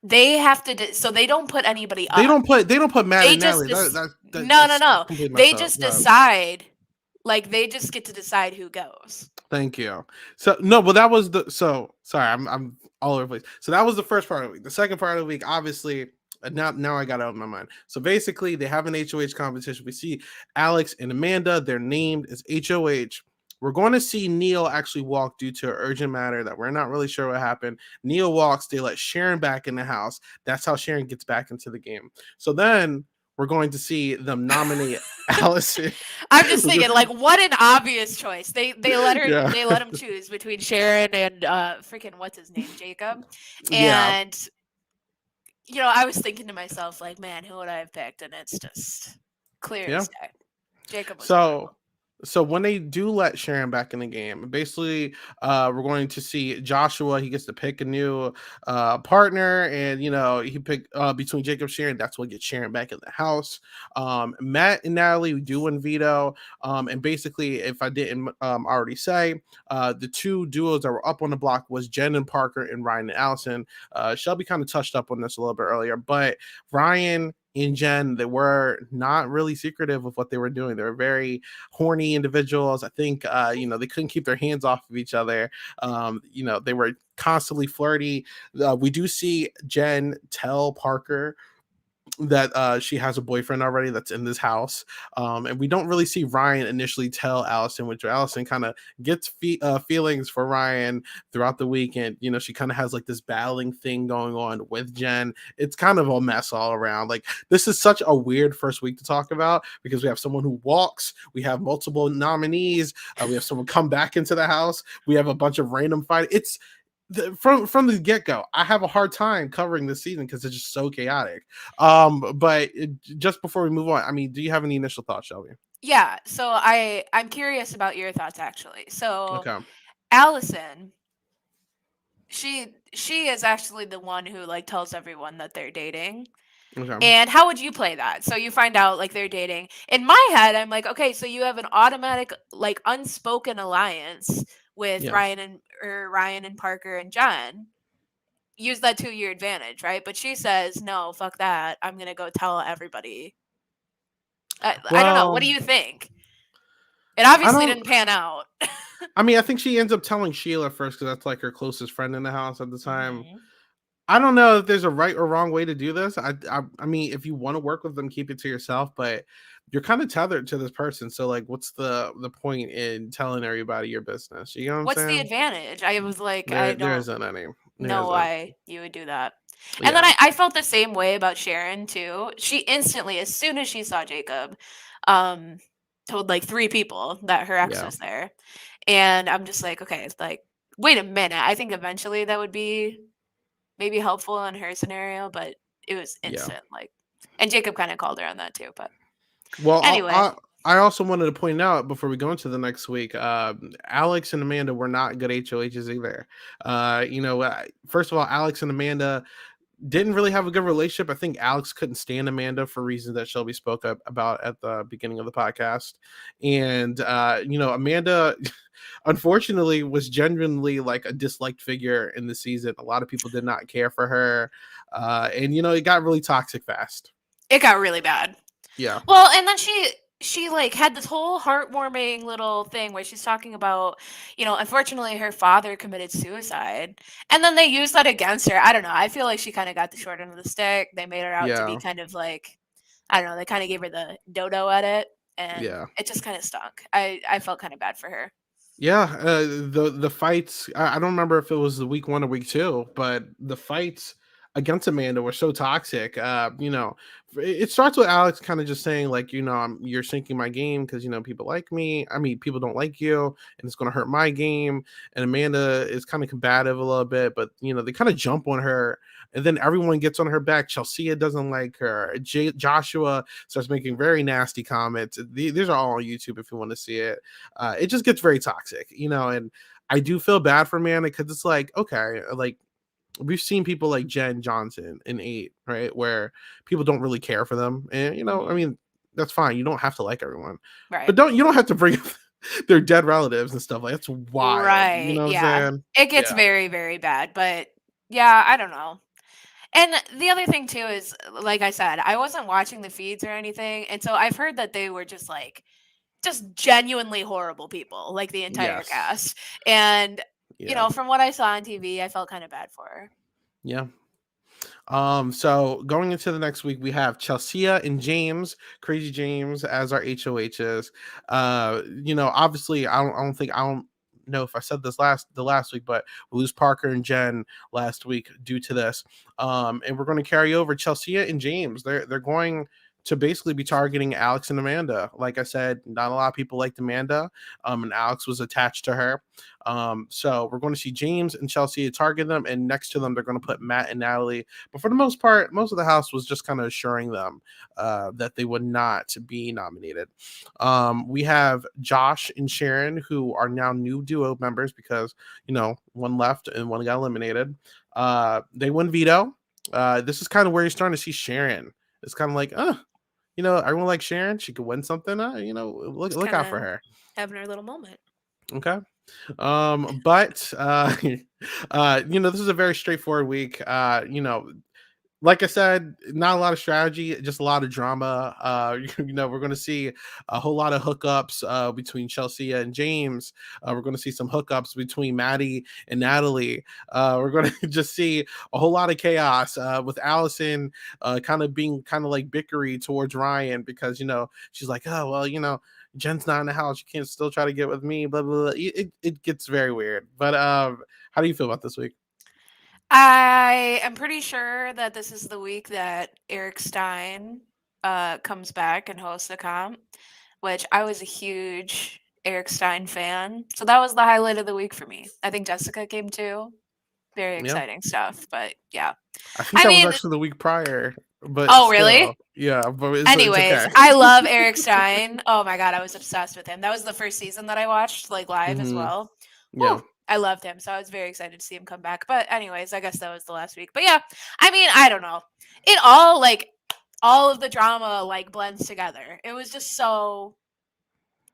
[SPEAKER 2] They have to, so they don't put anybody
[SPEAKER 1] They
[SPEAKER 2] up.
[SPEAKER 1] don't put Matt
[SPEAKER 2] They
[SPEAKER 1] and
[SPEAKER 2] just
[SPEAKER 1] Natalie.
[SPEAKER 2] no, no,
[SPEAKER 1] That's
[SPEAKER 2] no.
[SPEAKER 1] completely messed
[SPEAKER 2] They
[SPEAKER 1] up.
[SPEAKER 2] just decide. Like they just get to decide who goes.
[SPEAKER 1] Thank you. So no, but that was the so sorry, I'm all over the place. So that was the first part of the week. The second part of the week, obviously, now I got it out of my mind. So basically, they have an HOH competition. We see Alex and Amanda. They're named as HOH. We're going to see Neil actually walk due to an urgent matter that we're not really sure what happened. Neil walks. They let Sharon back in the house. That's how Sharon gets back into the game. So then we're going to see them nominate Allison.
[SPEAKER 2] I'm just thinking, like, what an obvious choice.
[SPEAKER 1] Yeah.
[SPEAKER 2] They let him choose between Sharon and freaking what's his name, Jacob.
[SPEAKER 1] Yeah.
[SPEAKER 2] And I was thinking to myself, like, man, who would I have picked? And it's just clear
[SPEAKER 1] Yeah.
[SPEAKER 2] as day. Jacob was
[SPEAKER 1] So
[SPEAKER 2] horrible.
[SPEAKER 1] so when they do let Sharon back in the game, basically we're going to see Joshua. He gets to pick a new partner, and he picked between Jacob and Sharon. That's what gets Sharon back in the house. Matt and Natalie do win veto. And basically, if I didn't already say, the two duos that were up on the block was Jen and Parker and Ryan and Allison. Shelby kind of touched up on this a little bit earlier, but Ryan and Jen, they were not really secretive with what they were doing. They were very horny individuals. I think they couldn't keep their hands off of each other. They were constantly flirty. We do see Jen tell Parker that she has a boyfriend already that's in this house. And we don't really see Ryan initially tell Allison, which Allison kind of gets feelings for Ryan throughout the weekend. She kind of has like this battling thing going on with Jen. It's kind of a mess all around. Like, this is such a weird first week to talk about because we have someone who walks, we have multiple nominees, we have someone come back into the house, we have a bunch of random fight. It's from the get-go, I have a hard time covering this season because it's just so chaotic. But just before we move on, I mean, do you have any initial thoughts, Shelby?
[SPEAKER 2] Yeah, so I'm curious about your thoughts actually. So
[SPEAKER 1] Okay.
[SPEAKER 2] Allison, she is actually the one who like tells everyone that they're dating.
[SPEAKER 1] Okay.
[SPEAKER 2] And how would you play that? So you find out like they're dating. In my head, I'm like, okay, so you have an automatic, like unspoken alliance with
[SPEAKER 1] Yeah.
[SPEAKER 2] Ryan and Parker and John. Use that to your advantage, right? But she says, no, fuck that. I'm gonna go tell everybody. I don't know. What
[SPEAKER 1] Well,
[SPEAKER 2] do you think? It
[SPEAKER 1] I
[SPEAKER 2] obviously
[SPEAKER 1] don't.
[SPEAKER 2] didn't pan out.
[SPEAKER 1] I mean, I think she ends up telling Sheila first because that's like her closest friend in the house at the time.
[SPEAKER 2] Mhm.
[SPEAKER 1] I don't know if there's a right or wrong way to do this. I mean, if you want to work with them, keep it to yourself. But you're kind of tethered to this person, so like, what's the point in telling everybody your business? You know what I'm
[SPEAKER 2] What's the
[SPEAKER 1] saying?
[SPEAKER 2] advantage? I was like, I
[SPEAKER 1] There
[SPEAKER 2] don't
[SPEAKER 1] isn't any. There
[SPEAKER 2] know
[SPEAKER 1] isn't.
[SPEAKER 2] why you would do that. And then
[SPEAKER 1] Yeah.
[SPEAKER 2] I felt the same way about Sharon too. She instantly, as soon as she saw Jacob, um, told like three people that her ex
[SPEAKER 1] Yeah.
[SPEAKER 2] was there. And I'm just like, okay, it's like, wait a minute. I think eventually that would be maybe helpful in her scenario, but it was
[SPEAKER 1] Yeah.
[SPEAKER 2] instant. Like, and Jacob kind of called her on that too. But
[SPEAKER 1] Well,
[SPEAKER 2] anyway,
[SPEAKER 1] I also wanted to point out before we go into the next week, Alex and Amanda were not good HOHs either. First of all, Alex and Amanda didn't really have a good relationship. I think Alex couldn't stand Amanda for reasons that Shelby spoke up about at the beginning of the podcast. And Amanda unfortunately was genuinely like a disliked figure in the season. A lot of people did not care for her. And it got really toxic fast.
[SPEAKER 2] it got really bad.
[SPEAKER 1] Yeah.
[SPEAKER 2] Well, and then she like had this whole heartwarming little thing where she's talking about, unfortunately her father committed suicide. And then they used that against her. I don't know. I feel like she kind of got the short end of the stick. They made her out to be
[SPEAKER 1] Yeah.
[SPEAKER 2] kind of like, I don't know, they kind of gave her the dodo at it, and
[SPEAKER 1] Yeah.
[SPEAKER 2] it just kind of stunk. I felt kind of bad for her.
[SPEAKER 1] Yeah, the fights. I don't remember if it was the week 1 or week 2, but the fights against Amanda were so toxic. It starts with Alex kind of just saying like, you're sinking my game because people like me. I mean, people don't like you, and it's going to hurt my game. And Amanda is kind of combative a little bit, but they kind of jump on her, and then everyone gets on her back. Chelsea doesn't like her. Joshua starts making very nasty comments. These are all on YouTube if you want to see it. It just gets very toxic, and I do feel bad for Amanda because it's like, okay, like we've seen people like Jen Johnson in 8, right? Where people don't really care for them. And I
[SPEAKER 2] Mhm.
[SPEAKER 1] mean, that's fine. You don't have to like everyone.
[SPEAKER 2] Right.
[SPEAKER 1] But you don't have to bring up their dead relatives and stuff. Like that's wild. You
[SPEAKER 2] Right,
[SPEAKER 1] know what I'm
[SPEAKER 2] yeah.
[SPEAKER 1] saying?
[SPEAKER 2] It gets
[SPEAKER 1] Yeah.
[SPEAKER 2] very, very bad, but yeah, I don't know. And the other thing too is, like I said, I wasn't watching the feeds or anything, and so I've heard that they were just, like, just genuinely horrible people, like, the entire
[SPEAKER 1] Yes.
[SPEAKER 2] cast, and,
[SPEAKER 1] Yeah.
[SPEAKER 2] from what I saw on TV, I felt kinda bad for her.
[SPEAKER 1] Yeah. So going into the next week, we have Chelsea and James, Crazy James, as our HOHs. Obviously, I don't know if I said this the last week, but we lose Parker and Jen last week due to this. And we're going to carry over Chelsea and James. They're going to basically be targeting Alex and Amanda. Like I said, not a lot of people liked Amanda, and Alex was attached to her. So we're going to see James and Chelsea target them, and next to them, they're going to put Matt and Natalie. But for the most part, most of the house was just kind of assuring them that they would not be nominated. We have Josh and Sharon, who are now new duo members because, one left and one got eliminated. They win veto. This is kind of where you're starting to see Sharon. It's kind of like, everyone likes Sharon. She could win something.
[SPEAKER 2] Just
[SPEAKER 1] Look out for
[SPEAKER 2] kinda
[SPEAKER 1] her.
[SPEAKER 2] having her little moment.
[SPEAKER 1] Okay. But this is a very straightforward week. Like I said, not a lot of strategy, just a lot of drama. We're going to see a whole lot of hookups between Chelsea and James. We're going to see some hookups between Maddie and Natalie. We're going to just see a whole lot of chaos with Allison kind of being kind of like bickery towards Ryan because, she's like, oh, well, Jen's not in the house. You can't still try to get with me, blah, blah, blah. It gets very weird. But how do you feel about this week?
[SPEAKER 2] I am pretty sure that this is the week that Eric Stein, comes back and hosts the comp, which I was a huge Eric Stein fan, so that was the highlight of the week for me. I think Jessica came too. Very
[SPEAKER 1] Yeah.
[SPEAKER 2] exciting stuff, but yeah.
[SPEAKER 1] I think
[SPEAKER 2] I
[SPEAKER 1] that was
[SPEAKER 2] mean
[SPEAKER 1] actually the week prior, but
[SPEAKER 2] Oh, really?
[SPEAKER 1] still, yeah, but it's
[SPEAKER 2] Anyways,
[SPEAKER 1] okay.
[SPEAKER 2] I love Eric Stein. Oh my god, I was obsessed with him. That was the first season that I watched, like, live as
[SPEAKER 1] Hmm.
[SPEAKER 2] well.
[SPEAKER 1] Yeah.
[SPEAKER 2] Woo! I loved him, so I was very excited to see him come back. But anyways, I guess that was the last week. But yeah, I mean, I don't know. It all like all of the drama like blends together. It was just so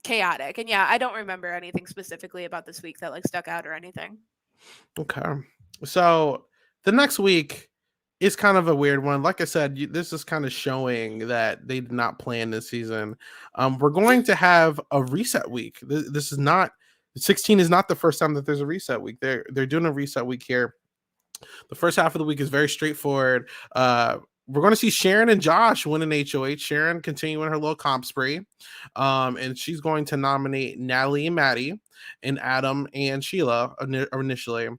[SPEAKER 2] chaotic. And yeah, I don't remember anything specifically about this week that like stuck out or anything.
[SPEAKER 1] Okay. So the next week is kind of a weird one. Like I said, this is kind of showing that they did not plan this season. We're going to have a reset week. This is not 16 is not the first time that there's a reset week. They're doing a reset week here. The first half of the week is very straightforward. We're going to see Sharon and Josh win an HOH. Sharon continuing her little comp spree. And she's going to nominate Natalie and Maddie and Adam and Sheila initially.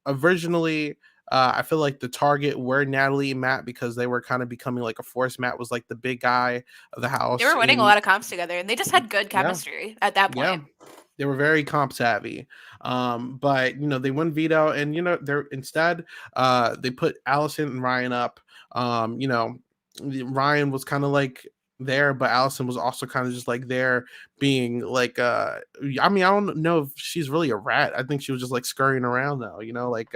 [SPEAKER 1] Originally, I feel like the target were Natalie and Matt because they were kind of becoming like a force. Matt was like the big guy of the
[SPEAKER 2] They
[SPEAKER 1] house.
[SPEAKER 2] were winning a
[SPEAKER 1] And
[SPEAKER 2] lot of comps together and they just had good
[SPEAKER 1] yeah,
[SPEAKER 2] chemistry at that
[SPEAKER 1] yeah.
[SPEAKER 2] point.
[SPEAKER 1] They were very comp savvy. But they won veto and they're instead they put Allison and Ryan up. Ryan was kind of like there, but Allison was also kind of just like there being like I mean, I don't know if she's really a rat. I think she was just like scurrying around though, like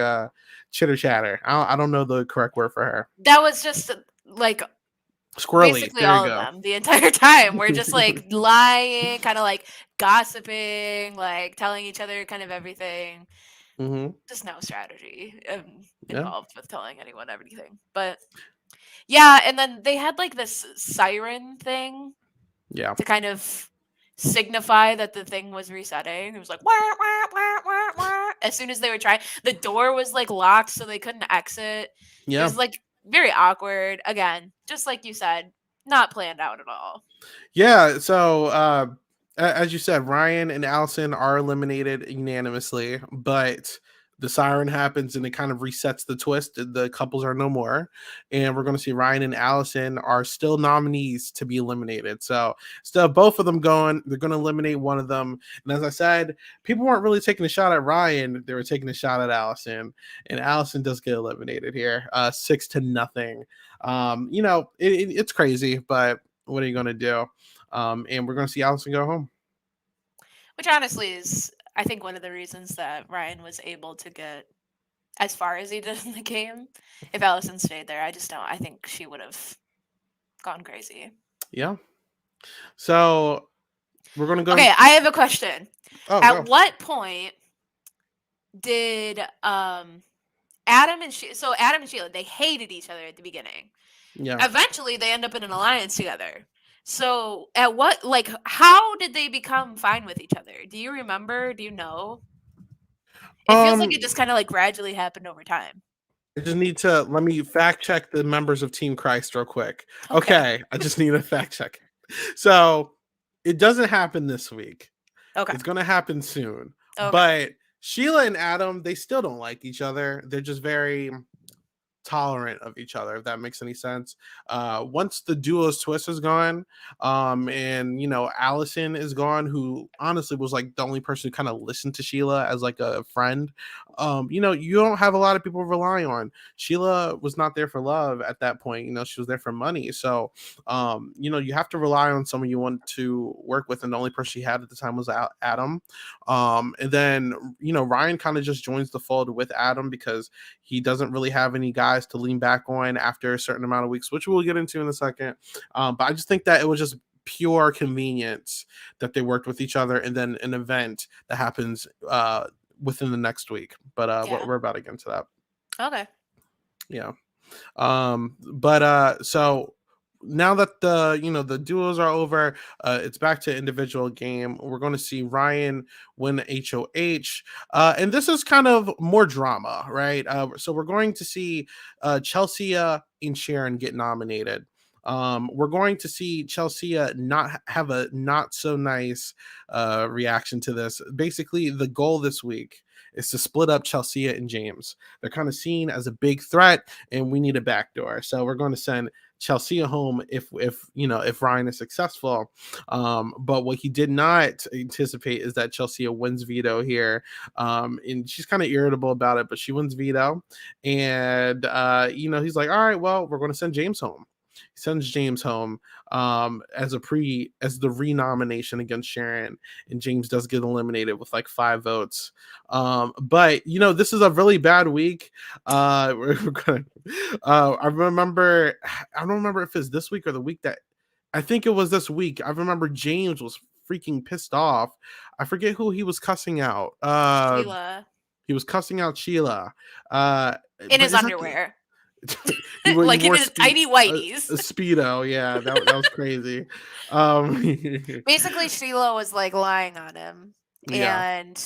[SPEAKER 1] chitter chatter. I don't know the correct word for her.
[SPEAKER 2] That was just like
[SPEAKER 1] Squirrely.
[SPEAKER 2] basically
[SPEAKER 1] There you
[SPEAKER 2] all of
[SPEAKER 1] go.
[SPEAKER 2] them the entire time. We're just like lying, kind of like gossiping, like telling each other kind of everything.
[SPEAKER 1] Hmm.
[SPEAKER 2] Just no strategy
[SPEAKER 1] Yeah.
[SPEAKER 2] involved with telling anyone everything. But yeah, and then they had like this siren thing
[SPEAKER 1] Yeah.
[SPEAKER 2] to kind of signify that the thing was resetting. It was like wah, wah, wah, wah, wah. As soon as they were trying, the door was like locked, so they couldn't exit. It
[SPEAKER 1] Yeah.
[SPEAKER 2] was like very awkward. Again, just like you said, not planned out at all.
[SPEAKER 1] Yeah, so as you said, Ryan and Allison are eliminated unanimously, but The siren happens and it kind of resets the twist. The couples are no more, and we're going to see Ryan and Allison are still nominees to be eliminated. So still both of them going. They're going to eliminate one of them. And as I said, people weren't really taking a shot at Ryan; they were taking a shot at Allison, and Allison does get eliminated here, 6-0. It's crazy, but what are you going to do? And we're going to see Allison go home.
[SPEAKER 2] Which honestly is, I think, one of the reasons that Ryan was able to get as far as he did in the game. If Allison stayed there, I just don't. I think she would have gone crazy.
[SPEAKER 1] Yeah. So we're going to go.
[SPEAKER 2] Okay, I have a question.
[SPEAKER 1] Oh,
[SPEAKER 2] At
[SPEAKER 1] go.
[SPEAKER 2] what point did Adam and Sheila, they hated each other at the beginning.
[SPEAKER 1] Yeah.
[SPEAKER 2] Eventually they end up in an alliance together. So at what, like, how did they become fine with each other? Do you remember? Do you know? It feels like it just kind of like gradually happened over time.
[SPEAKER 1] I just need to let me fact check the members of Team Christ real quick.
[SPEAKER 2] Okay.
[SPEAKER 1] Okay, I just need a fact check. So it doesn't happen this week.
[SPEAKER 2] Okay.
[SPEAKER 1] It's gonna happen soon.
[SPEAKER 2] Okay.
[SPEAKER 1] But Sheila and Adam, they still don't like each other. They're just very tolerant of each other, if that makes any sense. Once the duo's twist is gone, and Allison is gone, who honestly was like the only person who kind of listened to Sheila as like a friend. You don't have a lot of people to rely on. Sheila was not there for love at that point. She was there for money. So you have to rely on someone you want to work with, and the only person she had at the time was Adam. And then Ryan kind of just joins the fold with Adam because he doesn't really have any guys to lean back on after a certain amount of weeks, which we'll get into in a second. But I just think that it was just pure convenience that they worked with each other, and then an event that happens within the next week. But we're about to get into that.
[SPEAKER 2] Okay.
[SPEAKER 1] Yeah. So now that the duos are over, it's back to individual game. We're going to see Ryan win HOH, and this is kind of more drama, right? So we're going to see Chelsea and Sharon get nominated. We're going to see Chelsea not have a not so nice reaction to this. Basically, the goal this week is to split up Chelsea and James. They're kind of seen as a big threat, and we need a backdoor. So we're going to send Chelsea home if Ryan is successful. But what he did not anticipate is that Chelsea wins veto here, and she's kind of irritable about it, but she wins veto, and he's like, all right, well, we're going to send James home. He sends James home as the renomination against Sharon, and James does get eliminated with like 5 votes. But this is a really bad week. I remember, I don't remember if it's this week or the week that, I think it was this week. I remember James was freaking pissed off. I forget who he was cussing out.
[SPEAKER 2] Sheila.
[SPEAKER 1] He was cussing out Sheila.
[SPEAKER 2] In his underwear.
[SPEAKER 1] Like
[SPEAKER 2] in his tiny whiteies.
[SPEAKER 1] A Speedo, yeah, that was crazy.
[SPEAKER 2] Basically, Sheila was like lying on him, and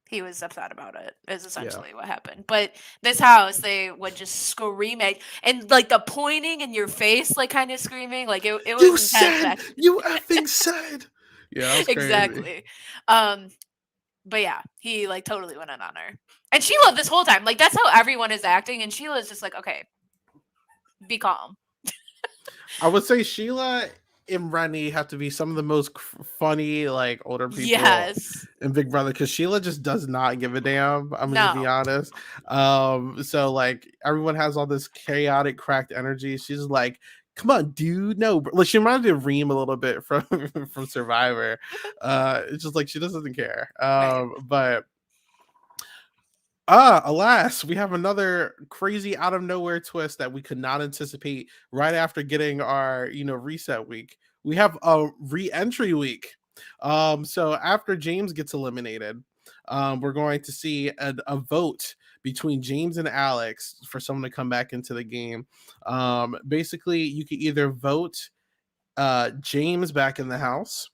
[SPEAKER 2] he was upset about it. Is essentially what happened. But this house, they would just scream at, and like the pointing in your face, like kind of screaming, like it was
[SPEAKER 1] you
[SPEAKER 2] intense.
[SPEAKER 1] Said, you effing said. Yeah, that was crazy.
[SPEAKER 2] Exactly. But yeah, he like totally went in on her. And Sheila this whole time, like that's how everyone is acting, and Sheila's just like, okay, be calm.
[SPEAKER 1] I would say Sheila and Rennie have to be some of the most funny like older people in Big Brother, because Sheila just does not give a damn. I'm gonna be honest. So like everyone has all this chaotic, cracked energy. She's like, come on, dude. No, like she reminds me of Reem a little bit from Survivor. It's just like she doesn't care. But alas, we have another crazy out of nowhere twist that we could not anticipate right after getting our reset week. We have a re-entry week. So after James gets eliminated, we're going to see a vote between James and Alex for someone to come back into the game. Basically, you could either vote James back in the house,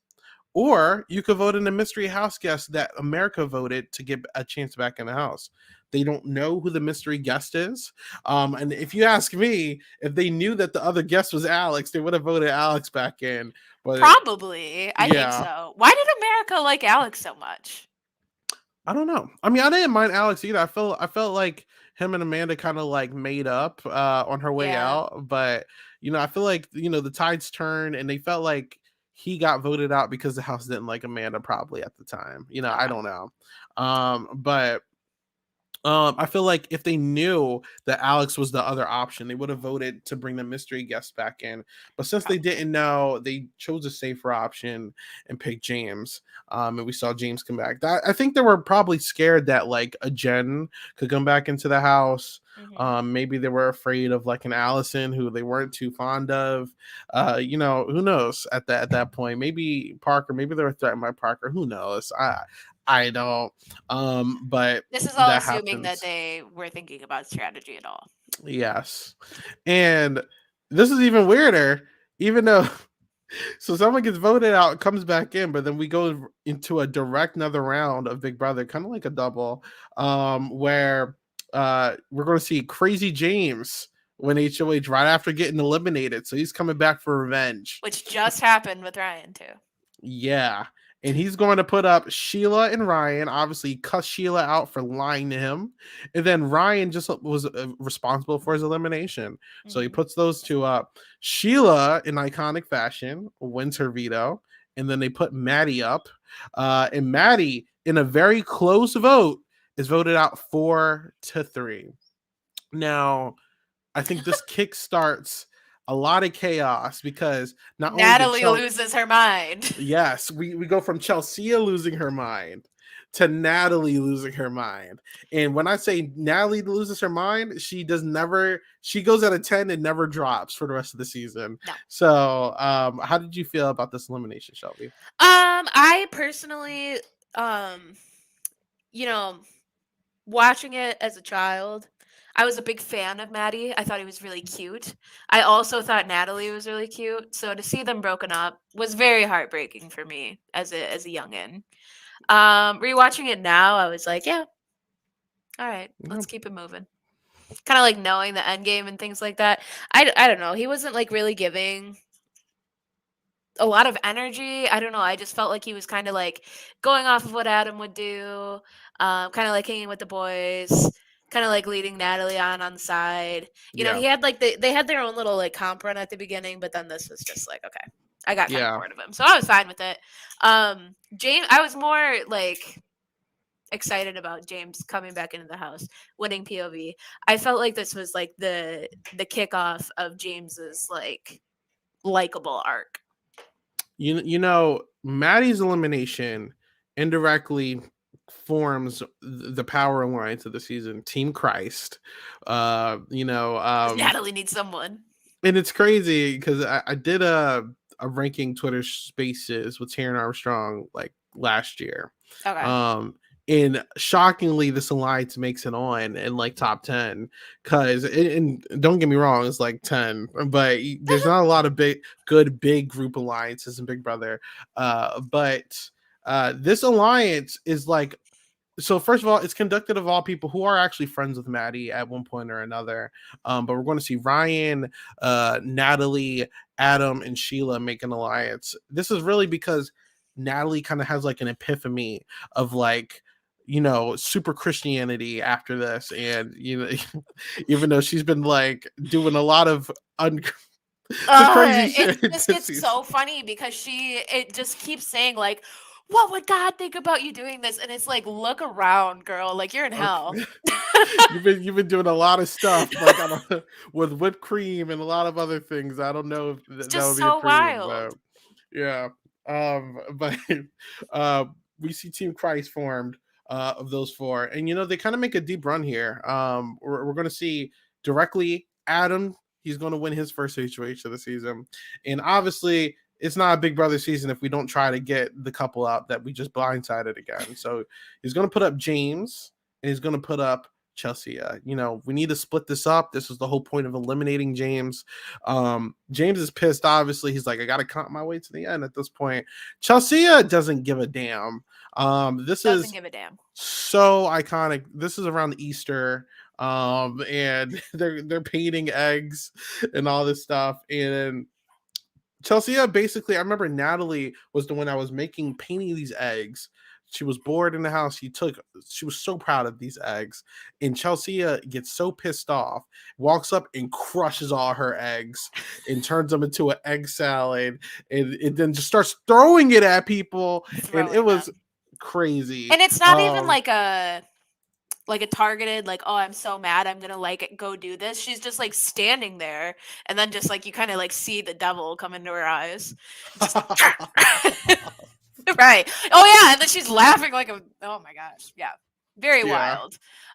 [SPEAKER 1] or you could vote in a mystery house guest that America voted to get a chance back in the house. They don't know who the mystery guest is. And if you ask me, if they knew that the other guest was Alex, they would have voted Alex back in. But
[SPEAKER 2] probably. I think so. Why did America like Alex so much?
[SPEAKER 1] I don't know. I mean, I didn't mind Alex either. I felt like him and Amanda kind of like made up on her way
[SPEAKER 2] Yeah.
[SPEAKER 1] out, but I feel like the tides turn and they felt like he got voted out because the house didn't like Amanda probably at the time. I
[SPEAKER 2] Okay.
[SPEAKER 1] don't know. But I feel like if they knew that Alex was the other option, they would have voted to bring the mystery guest back in. But since they
[SPEAKER 2] Probably.
[SPEAKER 1] didn't know, they chose a safer option and picked James. And we saw James come back. I think they were probably scared that like a Jen could come back into the house.
[SPEAKER 2] Hmm.
[SPEAKER 1] Maybe they were afraid of like an Allison who they weren't too fond of. Who knows at that point? Maybe Parker. Maybe they were threatened by Parker. Who knows? I don't. But
[SPEAKER 2] This is all
[SPEAKER 1] that
[SPEAKER 2] assuming that
[SPEAKER 1] happens.
[SPEAKER 2] they were thinking about strategy at all.
[SPEAKER 1] Yes. And this is even weirder, even though so someone gets voted out, comes back in, but then we go into a direct another round of Big Brother, kind of like a double, where we're gonna see Crazy James win HOH right after getting eliminated. So he's coming back for revenge.
[SPEAKER 2] Which just happened with Ryan too.
[SPEAKER 1] Yeah. And he's going to put up Sheila and Ryan. Obviously, he cussed Sheila out for lying to him. And then Ryan just was responsible for his elimination. So he
[SPEAKER 2] Hmm.
[SPEAKER 1] puts those two up. Sheila, in iconic fashion, wins her veto. And then they put Maddie up. And Maddie, in a very close vote, is voted out 4-3. Now, I think this kick starts a lot of chaos because not only did
[SPEAKER 2] Natalie
[SPEAKER 1] Chelsea.
[SPEAKER 2] loses her mind.
[SPEAKER 1] Yes, we go from Chelsea losing her mind to Natalie losing her mind. And when I say Natalie loses her mind, she goes at a 10 and never drops for the rest of the season.
[SPEAKER 2] No.
[SPEAKER 1] So how did you feel about this elimination, Shelby?
[SPEAKER 2] I personally, um, you know, watching it as a child, I was a big fan of Maddie. I thought he was really cute. I also thought Natalie was really cute. So to see them broken up was very heartbreaking for me as a youngin. Rewatching it now, I was like, yeah, all right,
[SPEAKER 1] Yeah.
[SPEAKER 2] let's keep it moving. Kind of like knowing the end game and things like that. I don't know. He wasn't like really giving a lot of energy. I don't know. I just felt like he was kind of like going off of what Adam would do, kind of like hanging with the boys, kind of like leading Natalie on the side.
[SPEAKER 1] Yeah.
[SPEAKER 2] He had like they had their own little like comp run at the beginning, but then this was just like okay, I got kind of
[SPEAKER 1] Yeah.
[SPEAKER 2] bored of him, so I was fine with it. James, I was more like excited about James coming back into the house, winning POV. I felt like this was like the kickoff of James's like likable arc.
[SPEAKER 1] Maddie's elimination indirectly forms the power alliance of the season, Team Christ. Uh, you know,
[SPEAKER 2] Because
[SPEAKER 1] um,
[SPEAKER 2] Natalie needs someone.
[SPEAKER 1] and it's crazy because I did a ranking Twitter Spaces with Taryn Armstrong like last year,
[SPEAKER 2] Okay.
[SPEAKER 1] um, and shockingly, this alliance makes it on in like top 10 because and don't get me wrong, it's like 10, but there's not a lot of big group alliances in Big Brother, but this alliance is like so first of all, it's conducted of all people who are actually friends with Maddie at one point or another. But we're going to see Ryan, Natalie, Adam, and Sheila make an alliance. This is really because Natalie kind of has like an epiphany of like super Christianity after this, and even though she's been like doing a lot of the crazy
[SPEAKER 2] It
[SPEAKER 1] shit
[SPEAKER 2] just
[SPEAKER 1] this
[SPEAKER 2] gets
[SPEAKER 1] season.
[SPEAKER 2] so funny because it just keeps saying like, "What would God think about you doing this?" And it's like, look around, girl. Like you're in hell.
[SPEAKER 1] Okay. You've been doing a lot of stuff like I don't, with whipped cream and a lot of other things. I don't know if
[SPEAKER 2] It's
[SPEAKER 1] that
[SPEAKER 2] just
[SPEAKER 1] would be
[SPEAKER 2] so
[SPEAKER 1] approved,
[SPEAKER 2] wild.
[SPEAKER 1] but yeah. But uh, we see Team Christ formed of those four, and they kind of make a deep run here. We're going to see directly Adam. He's going to win his first HOH of the season, and obviously. It's not a Big Brother season if we don't try to get the couple out that we just blindsided again. So he's going to put up James and he's going to put up Chelsea. We need to split this up. This is the whole point of eliminating James. James is pissed. Obviously, he's like, I got to count my way to the end at this point. Chelsea doesn't give a damn. This
[SPEAKER 2] Doesn't
[SPEAKER 1] is
[SPEAKER 2] give a damn.
[SPEAKER 1] so iconic. This is around Easter. And they're painting eggs and all this stuff. And Chelsea basically, I remember Natalie was the one that was painting these eggs She was bored in the house. She was so proud of these eggs. And Chelsea gets so pissed off, walks up and crushes all her eggs and turns them into an egg salad, and then just starts throwing it at people. And it
[SPEAKER 2] throwing
[SPEAKER 1] was
[SPEAKER 2] them.
[SPEAKER 1] crazy.
[SPEAKER 2] And it's not even like a targeted like, oh, I'm so mad, I'm gonna like go do this. She's just like standing there, and then just like you kind of like see the devil come into her eyes. Just right. Oh yeah, and then she's laughing like a, oh my gosh. Yeah. Very
[SPEAKER 1] Yeah.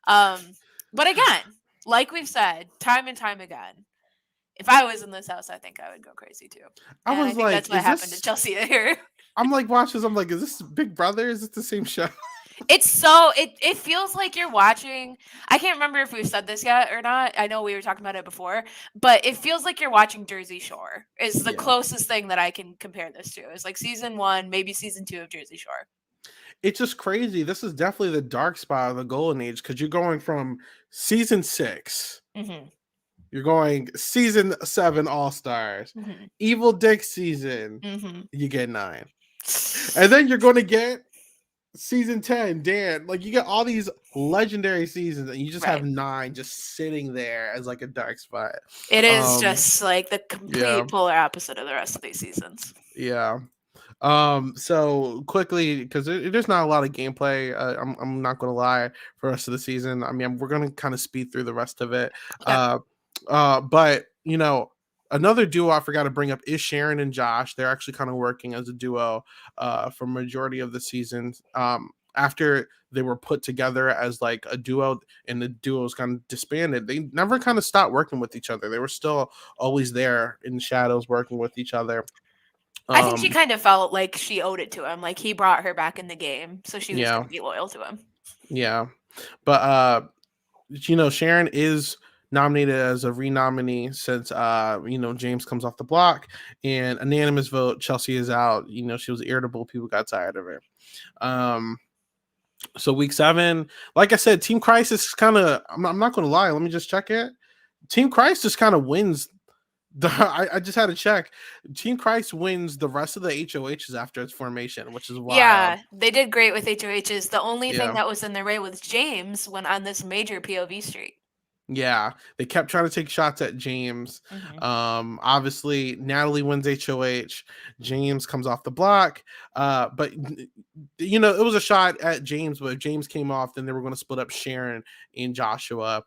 [SPEAKER 2] wild. But again, like we've said time and time again, if I was in this house, I think I would go crazy too.
[SPEAKER 1] I
[SPEAKER 2] And I
[SPEAKER 1] was
[SPEAKER 2] think
[SPEAKER 1] like,
[SPEAKER 2] that's what
[SPEAKER 1] is
[SPEAKER 2] happened to
[SPEAKER 1] this
[SPEAKER 2] Chelsea here.
[SPEAKER 1] I'm like watching this, I'm like, is this Big Brother? Is it the same show?
[SPEAKER 2] It's so it feels like you're watching. I can't remember if we've said this yet or not. I know we were talking about it before, but it feels like you're watching Jersey Shore. Is the
[SPEAKER 1] Yeah.
[SPEAKER 2] closest thing that I can compare this to. It's like season 1, maybe season 2 of Jersey Shore.
[SPEAKER 1] It's just crazy. This is definitely the dark spot of the golden age because you're going from season 6,
[SPEAKER 2] Mhm.
[SPEAKER 1] you're going season 7 All Stars,
[SPEAKER 2] Mhm.
[SPEAKER 1] Evil Dick season,
[SPEAKER 2] Mhm.
[SPEAKER 1] you get 9. And then you're going to get season 10, Dan. Like you get all these legendary seasons and you just have
[SPEAKER 2] Right.
[SPEAKER 1] 9 just sitting there as like a dark spot.
[SPEAKER 2] It is
[SPEAKER 1] Um
[SPEAKER 2] just like the
[SPEAKER 1] yeah.
[SPEAKER 2] complete polar opposite of the rest of these seasons.
[SPEAKER 1] Yeah. So quickly, because there's not a lot of gameplay. I'm not gonna lie for the rest of the season. I mean, we're gonna kind of speed through the rest of it.
[SPEAKER 2] Okay.
[SPEAKER 1] But another duo I forgot to bring up is Sharon and Josh. They're actually kind of working as a duo for majority of the seasons. After they were put together as like a duo and the duos kind of disbanded, they never kind of stopped working with each other. They were still always there in the shadows working with each other.
[SPEAKER 2] I think she
[SPEAKER 1] Um,
[SPEAKER 2] kind of felt like she owed it to him. Like he brought her back in the game, so she was going
[SPEAKER 1] yeah,
[SPEAKER 2] to be loyal to him.
[SPEAKER 1] yeah. But Sharon is nominated as a renominee since James comes off the block and unanimous vote. Chelsea is out. She was irritable. People got tired of her. Um, so week 7, like I said, Team Crisis kind of. I'm not going to lie. Let me just check it. Team Crisis kind of wins. I just had to check. Team Christ wins the rest of the HOHs after its formation, which is wild.
[SPEAKER 2] Yeah, they did great with HOHs. The only thing
[SPEAKER 1] Yeah.
[SPEAKER 2] that was in their way was James went on this major POV streak.
[SPEAKER 1] Yeah, they kept trying to take shots at James.
[SPEAKER 2] Hmm.
[SPEAKER 1] Obviously, Natalie wins HOH. James comes off the block. But it was a shot at James, but if James came off, then they were going to split up Sharon and Joshua.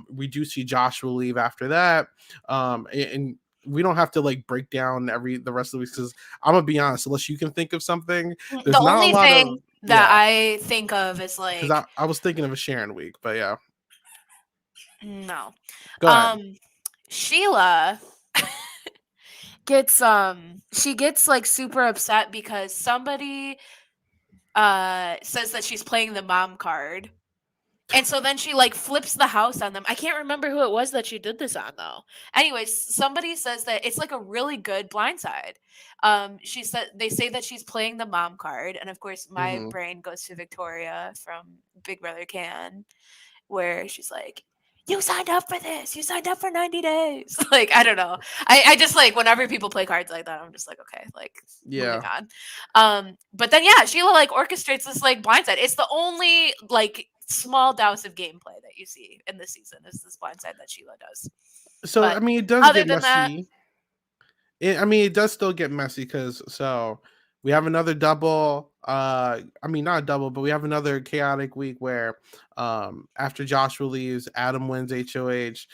[SPEAKER 1] We do see Joshua leave after that. And we don't have to like break down the rest of the week because I'm gonna be honest, unless you can think of something,
[SPEAKER 2] The
[SPEAKER 1] there's not a
[SPEAKER 2] only
[SPEAKER 1] lot of
[SPEAKER 2] thing that
[SPEAKER 1] yeah.
[SPEAKER 2] I think of is
[SPEAKER 1] Because
[SPEAKER 2] like,
[SPEAKER 1] I was thinking of a Sharon week, but yeah,
[SPEAKER 2] no.
[SPEAKER 1] go ahead.
[SPEAKER 2] Um, Sheila gets she gets like super upset because somebody says that she's playing the mom card. And so then she like flips the house on them. I can't remember who it was that she did this on though. Anyways, somebody says that it's like a really good blindside. She said they say that she's playing the mom card, and of course my
[SPEAKER 1] Hmm.
[SPEAKER 2] brain goes to Victoria from Big Brother Can, where she's like, "You signed up for this. You signed up for 90 days." Like, I don't know. I just like whenever people play cards like that, I'm just like, okay, like moving
[SPEAKER 1] Yeah.
[SPEAKER 2] on. But then yeah, Sheila like orchestrates this like blindside. It's the only like small dose of gameplay that you see in this season is this blindside that Sheila does.
[SPEAKER 1] So
[SPEAKER 2] But
[SPEAKER 1] I mean, it does
[SPEAKER 2] other
[SPEAKER 1] get
[SPEAKER 2] than that,
[SPEAKER 1] messy. It does still get messy because we have another double. I mean, not a double, but we have another chaotic week where after Joshua leaves, Adam wins HOH.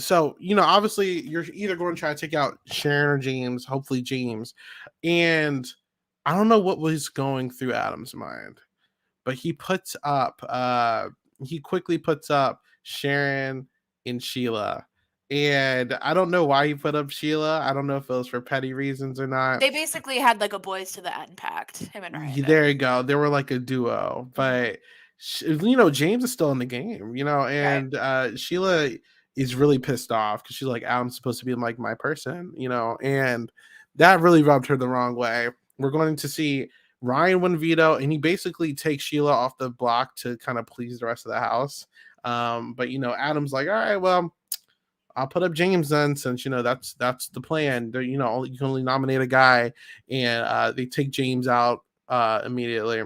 [SPEAKER 1] So obviously you're either going to try to take out Sharon or James. Hopefully James, and I don't know what was going through Adam's mind, but he quickly puts up Sharon and Sheila. And I don't know why he put up Sheila. I don't know if it was for petty reasons or not.
[SPEAKER 2] they basically had like a boys to the end pact, him and
[SPEAKER 1] There
[SPEAKER 2] Ryan.
[SPEAKER 1] you go. They were like a duo,
[SPEAKER 2] Mhm.
[SPEAKER 1] but James is still in the game,
[SPEAKER 2] Right.
[SPEAKER 1] and Sheila is really pissed off because she's like, Adam's supposed to be like my person, and that really rubbed her the wrong way. We're going to see Ryan win veto, and he basically takes Sheila off the block to kind of please the rest of the house. But Adam's like, all right, well, I'll put up James then, since that's the plan. You can only nominate a guy, and they take James out immediately.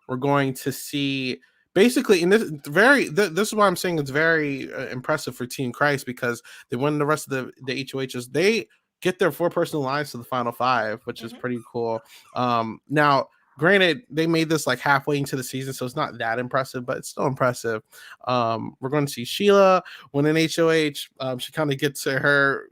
[SPEAKER 1] We're going to see basically, and this is why I'm saying it's very impressive for Team Christ, because they win the rest of the HOHs. They get their 4 person alliance to the final 5, which is
[SPEAKER 2] Mhm.
[SPEAKER 1] pretty cool. Now, granted, they made this like halfway into the season, so it's not that impressive, but it's still impressive. We're going to see Sheila win an HOH. She kind of gets to her,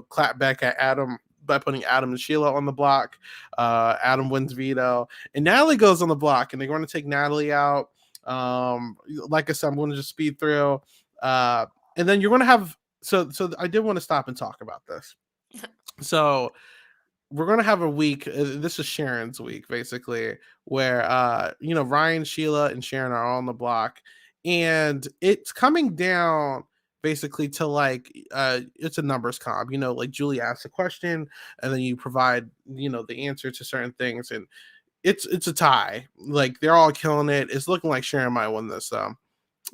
[SPEAKER 1] clap back at Adam by putting Adam and Sheila on the block. Adam wins veto, and Natalie goes on the block, and they're going to take Natalie out. Like I said, I'm going to just speed through, and then you're going to have. So I did want to stop and talk about this. So we're going to have a week. This is Sharon's week, basically, where Ryan, Sheila, and Sharon are all on the block, and it's coming down basically to like it's a numbers comp. Like Julie asks a question, and then you provide the answer to certain things, and it's a tie. Like they're all killing it. It's looking like Sharon might win this.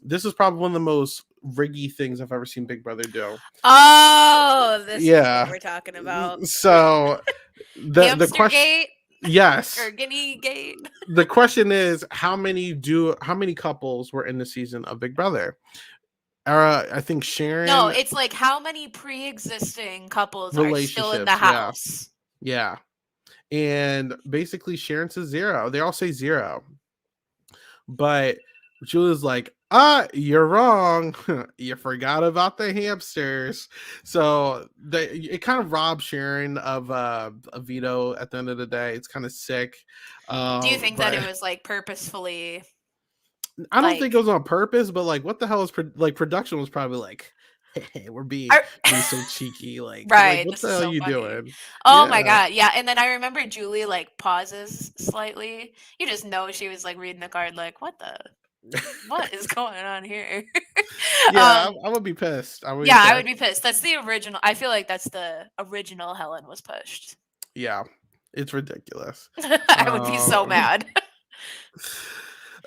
[SPEAKER 1] This is probably one of the most riggy things I've ever seen Big Brother do.
[SPEAKER 2] Oh, this is what
[SPEAKER 1] Yeah.
[SPEAKER 2] we're talking about.
[SPEAKER 1] So the
[SPEAKER 2] Hamster
[SPEAKER 1] question,
[SPEAKER 2] gate or
[SPEAKER 1] yes,
[SPEAKER 2] guinea gate.
[SPEAKER 1] the question is how many couples were in the season of Big Brother? I think
[SPEAKER 2] No,
[SPEAKER 1] Sharon
[SPEAKER 2] it's like how many pre-existing couples are still in the
[SPEAKER 1] relationships. Yeah,
[SPEAKER 2] house?
[SPEAKER 1] yeah, and basically Sharon says 0. They all say 0. But Julia's like, you're wrong. You forgot about the hamsters. So it kind of robs Sharon of a veto at the end of the day. It's kind of sick.
[SPEAKER 2] Do you think that
[SPEAKER 1] But
[SPEAKER 2] it was like purposefully
[SPEAKER 1] I don't think it
[SPEAKER 2] like
[SPEAKER 1] was on purpose, but like what the hell is like production was probably like, hey, we're being so cheeky. Like
[SPEAKER 2] right,
[SPEAKER 1] what
[SPEAKER 2] this
[SPEAKER 1] the
[SPEAKER 2] is
[SPEAKER 1] hell are
[SPEAKER 2] so
[SPEAKER 1] you
[SPEAKER 2] funny.
[SPEAKER 1] doing?
[SPEAKER 2] Oh my
[SPEAKER 1] Yeah.
[SPEAKER 2] god, yeah, and then I remember Julie like pauses slightly. You just know she was like reading the card like, what is going on here?
[SPEAKER 1] Yeah,
[SPEAKER 2] um
[SPEAKER 1] I would be pissed. I would be
[SPEAKER 2] yeah, I would
[SPEAKER 1] pissed.
[SPEAKER 2] be pissed. That's the original. I feel like that's the original Helen was pushed.
[SPEAKER 1] Yeah. It's ridiculous.
[SPEAKER 2] I would be so
[SPEAKER 1] Um,
[SPEAKER 2] mad.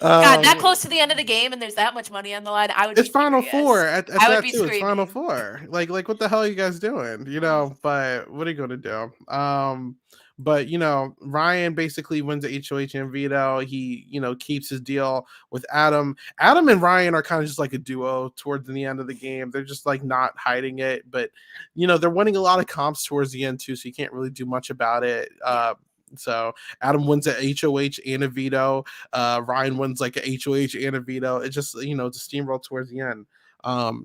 [SPEAKER 2] God, that
[SPEAKER 1] um,
[SPEAKER 2] close to the end of the game and there's that much money on the line, I would
[SPEAKER 1] it's
[SPEAKER 2] be
[SPEAKER 1] Final Four
[SPEAKER 2] furious.
[SPEAKER 1] at
[SPEAKER 2] I would
[SPEAKER 1] that
[SPEAKER 2] be
[SPEAKER 1] too. It's Final
[SPEAKER 2] screaming.
[SPEAKER 1] Four. Like what the hell are you guys doing? But what are you gonna do? But Ryan basically wins the HOH and veto. He keeps his deal with Adam. Adam and Ryan are kind of just like a duo towards the end of the game. They're just like not hiding it, but they're winning a lot of comps towards the end too, so you can't really do much about it.
[SPEAKER 2] Yeah.
[SPEAKER 1] So Adam wins a HOH and a veto. Ryan wins like a HOH and a veto. It just it's a steamroll towards the end.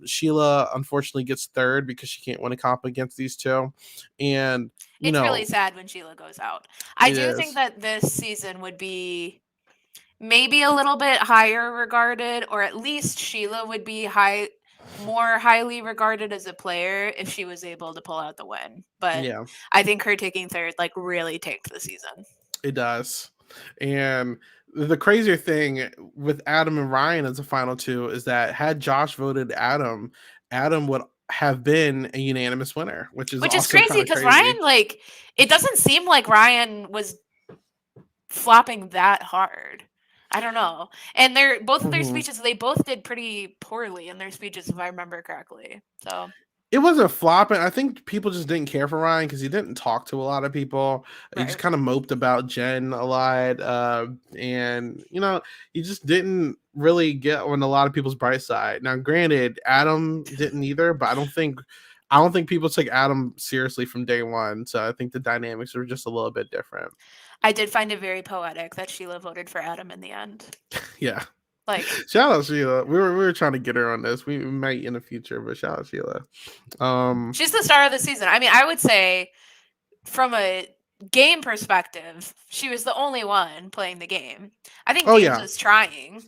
[SPEAKER 1] Sheila unfortunately gets third because she can't win a comp against these two, and
[SPEAKER 2] It's really sad when Sheila goes out. I
[SPEAKER 1] it
[SPEAKER 2] do think
[SPEAKER 1] is.
[SPEAKER 2] that this season would be maybe a little bit higher regarded, or at least Sheila would be more highly regarded as a player if she was able to pull out the win. But
[SPEAKER 1] Yeah,
[SPEAKER 2] I think her taking third like really tanked the season.
[SPEAKER 1] it does. And the crazier thing with Adam and Ryan as the final two is that had Josh voted Adam, Adam would have been a unanimous winner, which is
[SPEAKER 2] Which is
[SPEAKER 1] also
[SPEAKER 2] crazy
[SPEAKER 1] kind of
[SPEAKER 2] because
[SPEAKER 1] crazy.
[SPEAKER 2] Ryan, like, it doesn't seem like Ryan was flopping that hard. I don't know. And both of their
[SPEAKER 1] Mhm.
[SPEAKER 2] speeches, they both did pretty poorly in their speeches, if I remember correctly. So
[SPEAKER 1] It wasn't flopping. I think people just didn't care for Ryan because he didn't talk to a lot of people. He just
[SPEAKER 2] right.
[SPEAKER 1] kind of moped about Jen a lot, and he just didn't really get on a lot of people's bright side. Now, granted, Adam didn't either, but I don't think people took Adam seriously from day one. So I think the dynamics are just a little bit different.
[SPEAKER 2] I did find it very poetic that Sheila voted for Adam in the end.
[SPEAKER 1] Yeah.
[SPEAKER 2] Like,
[SPEAKER 1] Shout out Sheila. We were trying to get her on this. We might in the future, but shout out Sheila.
[SPEAKER 2] she's the star of the season. I mean, I would say from a game perspective, she was the only one playing the game. I think
[SPEAKER 1] Oh
[SPEAKER 2] James
[SPEAKER 1] yeah,
[SPEAKER 2] was trying.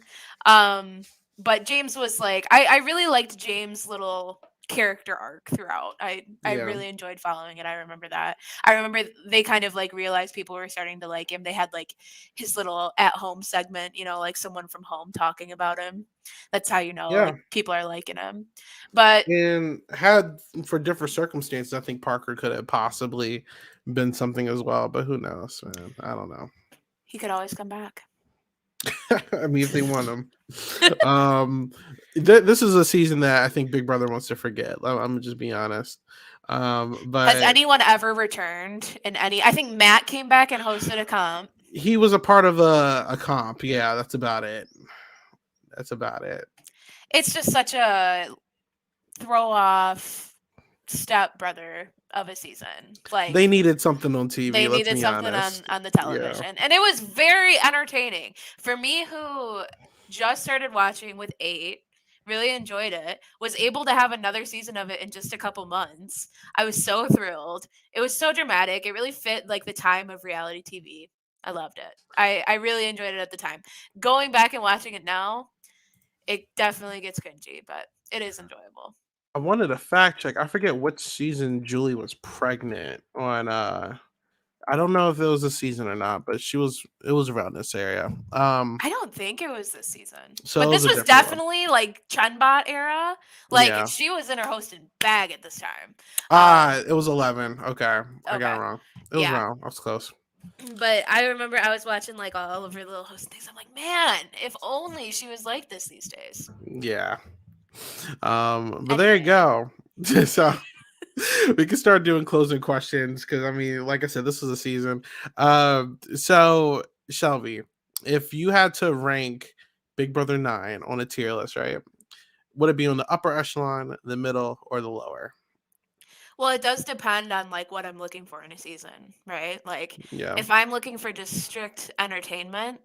[SPEAKER 2] But James was like I really liked James' little character arc throughout. I
[SPEAKER 1] yeah,
[SPEAKER 2] really enjoyed following it. I remember that. I remember they kind of like realized people were starting to like him. They had like his little at home segment, like someone from home talking about him. That's how you know
[SPEAKER 1] yeah.
[SPEAKER 2] like people are liking him. But
[SPEAKER 1] And had for different circumstances, I think Parker could have possibly been something as well. But who knows, man? I don't know.
[SPEAKER 2] he could always come back.
[SPEAKER 1] I mean, if they want him, um, this is a season that I think Big Brother wants to forget. I'm gonna just be honest.
[SPEAKER 2] Has
[SPEAKER 1] But
[SPEAKER 2] anyone ever returned in any? I think Matt came back and hosted a comp.
[SPEAKER 1] He was a part of a comp. Yeah, that's about it. That's about it.
[SPEAKER 2] It's just such a throw off step brother of a season.
[SPEAKER 1] They
[SPEAKER 2] Like
[SPEAKER 1] needed something on TV.
[SPEAKER 2] they
[SPEAKER 1] Let's
[SPEAKER 2] needed
[SPEAKER 1] be
[SPEAKER 2] something
[SPEAKER 1] honest.
[SPEAKER 2] on the
[SPEAKER 1] Yeah.
[SPEAKER 2] television. And it was very entertaining. For me who just started watching with 8, really enjoyed it, was able to have another season of it in just a couple months. I was so thrilled. It was so dramatic. It really fit like the time of reality TV. I loved it. I really enjoyed it at the time. Going back and watching it now, it definitely gets cringy, but it is enjoyable.
[SPEAKER 1] I wanted a fact check. I forget what season Julie was pregnant on. I don't know if it was a season or not, but she was. It was around this area.
[SPEAKER 2] I don't think it was this season.
[SPEAKER 1] So
[SPEAKER 2] But
[SPEAKER 1] it was
[SPEAKER 2] this
[SPEAKER 1] a
[SPEAKER 2] was
[SPEAKER 1] different one.
[SPEAKER 2] definitely like Chunbot era. Like
[SPEAKER 1] Yeah.
[SPEAKER 2] she was in her hosting bag at this time.
[SPEAKER 1] It was 11. Okay, I got
[SPEAKER 2] Okay.
[SPEAKER 1] it wrong. It was
[SPEAKER 2] Yeah.
[SPEAKER 1] wrong. I was close.
[SPEAKER 2] But I remember I was watching like all of her little host things. I'm like, man, if only she was like this these days.
[SPEAKER 1] Yeah. But there you
[SPEAKER 2] Anyway,
[SPEAKER 1] go. So we can start doing closing questions because I mean, like I said, this was a season. So Shelby, if you had to rank Big Brother 9 on a tier list, right? Would it be on the upper echelon, the middle, or the lower?
[SPEAKER 2] well, it does depend on like what I'm looking for in a season, right? Like
[SPEAKER 1] Yeah.
[SPEAKER 2] if I'm looking for just strict entertainment,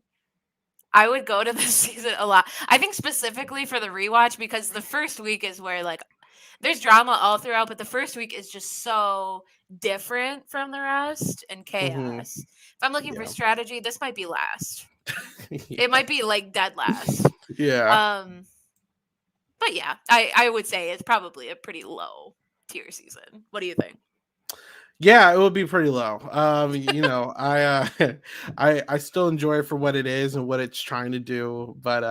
[SPEAKER 2] I would go to this season a lot. I think specifically for the rewatch because the first week is where like there's drama all throughout, but the first week is just so different from the rest and
[SPEAKER 1] Mm-hmm.
[SPEAKER 2] chaos. If I'm looking for
[SPEAKER 1] Yeah.
[SPEAKER 2] strategy, this might be last. It
[SPEAKER 1] Yeah.
[SPEAKER 2] might be like dead last.
[SPEAKER 1] Yeah.
[SPEAKER 2] Um, but yeah, I would say it's probably a pretty low tier season. What do you think?
[SPEAKER 1] Yeah, it would be pretty low. I still enjoy it for what it is and what it's trying to do, but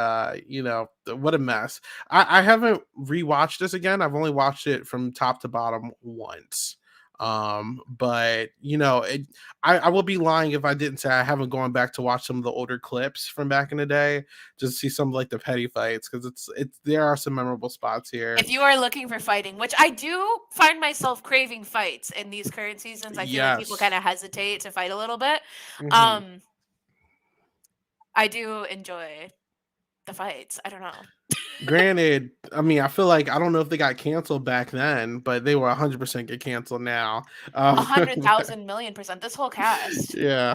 [SPEAKER 1] what a mess. I haven't rewatched this again. I've only watched it from top to bottom once. But I will be lying if I didn't say I haven't gone back to watch some of the older clips from back in the day, just to see some like the petty fights because it's there are some memorable spots here.
[SPEAKER 2] If you are looking for fighting, which I do find myself craving fights in these current seasons, I feel like people
[SPEAKER 1] Yes.
[SPEAKER 2] kind of hesitate to fight a little bit.
[SPEAKER 1] Hmm.
[SPEAKER 2] Um, I do enjoy the fights. I don't know.
[SPEAKER 1] Granted, I mean, I feel like I don't know if they got canceled back then, but they were 100% get canceled now.
[SPEAKER 2] A
[SPEAKER 1] Um,
[SPEAKER 2] hundred thousand million percent. This whole cast.
[SPEAKER 1] yeah,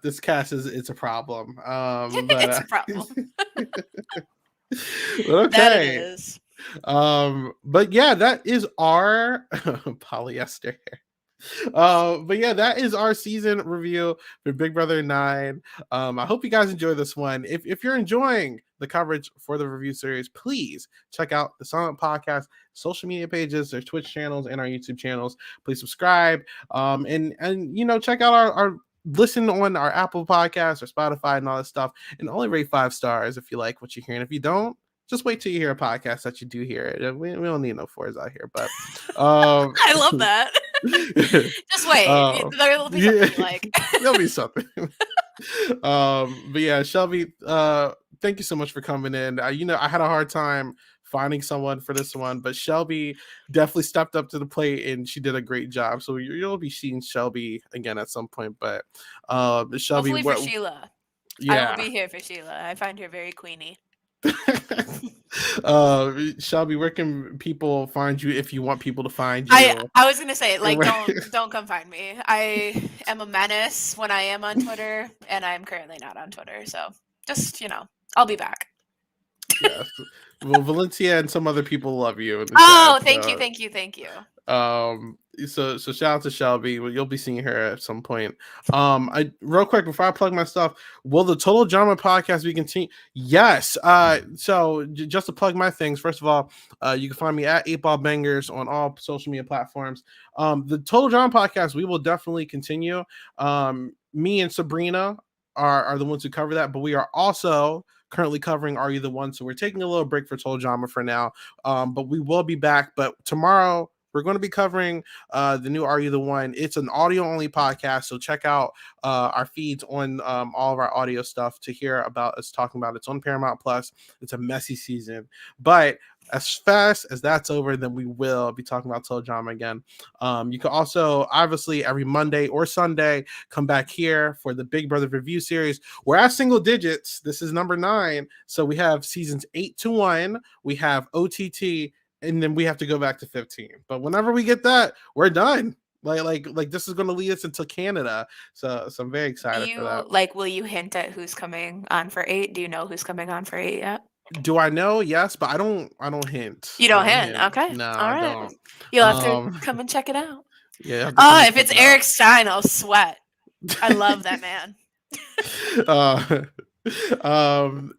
[SPEAKER 1] this cast is it's a problem. But
[SPEAKER 2] It's a problem.
[SPEAKER 1] but
[SPEAKER 2] That it
[SPEAKER 1] okay.
[SPEAKER 2] is.
[SPEAKER 1] But yeah, that is our polyester. But yeah, that is our season review for Big Brother 9. I hope you guys enjoy this one. If you're enjoying the coverage for the review series, please check out the Silent Podcast social media pages, their Twitch channels, and our YouTube channels. Please subscribe. And check out our listen on our Apple Podcasts or Spotify and all that stuff. And only rate 5 stars if you like what you're hearing. If you don't, just wait till you hear a podcast that you do hear it. We don't need no 4s out here, but
[SPEAKER 2] I love that. Just wait. There'll be
[SPEAKER 1] yeah,
[SPEAKER 2] something you like.
[SPEAKER 1] there'll be something. But yeah, Shelby, thank you so much for coming in. I had a hard time finding someone for this one, but Shelby definitely stepped up to the plate and she did a great job. So you'll be seeing Shelby again at some point. But Shelby,
[SPEAKER 2] Hopefully for
[SPEAKER 1] what?
[SPEAKER 2] Sheila. I will
[SPEAKER 1] Yeah.
[SPEAKER 2] be here for Sheila. I find her very queenie.
[SPEAKER 1] Shelby, where can people find you if you want people to find
[SPEAKER 2] I
[SPEAKER 1] you?
[SPEAKER 2] I was gonna say
[SPEAKER 1] And
[SPEAKER 2] like don't come find me. I am a menace when I am on Twitter, and I'm currently not on Twitter. So just I'll be back.
[SPEAKER 1] Yes. Well, Valencia and some other people love you in the
[SPEAKER 2] Oh,
[SPEAKER 1] chat.
[SPEAKER 2] thank you, thank you, thank you.
[SPEAKER 1] So shout out to Shelby. Well, you'll be seeing her at some point. I real quick before I plug my stuff, will the Total Drama podcast be continue? Yes. So just to plug my things, first of all, you can find me at 8 Ball Bangers on all social media platforms. The Total Drama podcast, we will definitely continue. Me and Sabrina are the ones who cover that, but we are also currently covering Are You the One? So we're taking a little break for Total Drama for now. But we will be back. But tomorrow we're going to be covering the new Are You the One? It's an audio only podcast, so check out our feeds on all of our audio stuff to hear about us talking about it. It's on Paramount Plus. It's a messy season, but as fast as that's over, then we will be talking about Toe Drama again. You can also, obviously, every Monday or Sunday, come back here for the Big Brother review series. We're at single digits. This is number 9. So we have seasons 8 to 1. We have OTT, and then we have to go back to 15. But whenever we get that, we're done. Like this is going to lead us into Canada. So I'm very
[SPEAKER 2] Do
[SPEAKER 1] excited for
[SPEAKER 2] you
[SPEAKER 1] that.
[SPEAKER 2] like, will you hint at who's coming on for 8? Do you know who's coming on for 8 yet?
[SPEAKER 1] Do I know? Yes, but I don't hint.
[SPEAKER 2] You
[SPEAKER 1] I
[SPEAKER 2] don't
[SPEAKER 1] don't
[SPEAKER 2] hint.
[SPEAKER 1] hint.
[SPEAKER 2] Okay.
[SPEAKER 1] No,
[SPEAKER 2] All
[SPEAKER 1] I
[SPEAKER 2] right.
[SPEAKER 1] don't.
[SPEAKER 2] You'll have to
[SPEAKER 1] Um
[SPEAKER 2] come and check it out.
[SPEAKER 1] yeah, I have to come and
[SPEAKER 2] If
[SPEAKER 1] check
[SPEAKER 2] it's
[SPEAKER 1] it
[SPEAKER 2] Eric
[SPEAKER 1] out.
[SPEAKER 2] Stein, I'll sweat. I love that man.
[SPEAKER 1] uh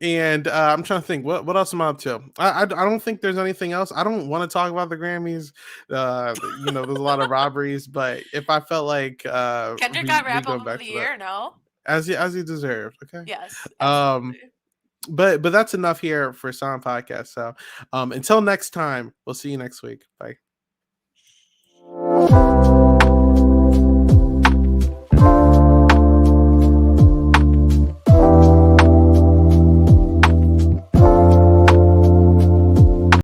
[SPEAKER 1] and I'm trying to think what else am I up to. I don't think there's anything else. I don't want to talk about the Grammys. There's a lot of robberies, but if I felt like
[SPEAKER 2] Kendrick got
[SPEAKER 1] we
[SPEAKER 2] Rap
[SPEAKER 1] go
[SPEAKER 2] Album of
[SPEAKER 1] back
[SPEAKER 2] the
[SPEAKER 1] to that,
[SPEAKER 2] Year, no?
[SPEAKER 1] as he deserved. Okay.
[SPEAKER 2] Yes,
[SPEAKER 1] um
[SPEAKER 2] absolutely.
[SPEAKER 1] but that's enough here for Sound Podcast. So until next time, we'll see you next week. Bye.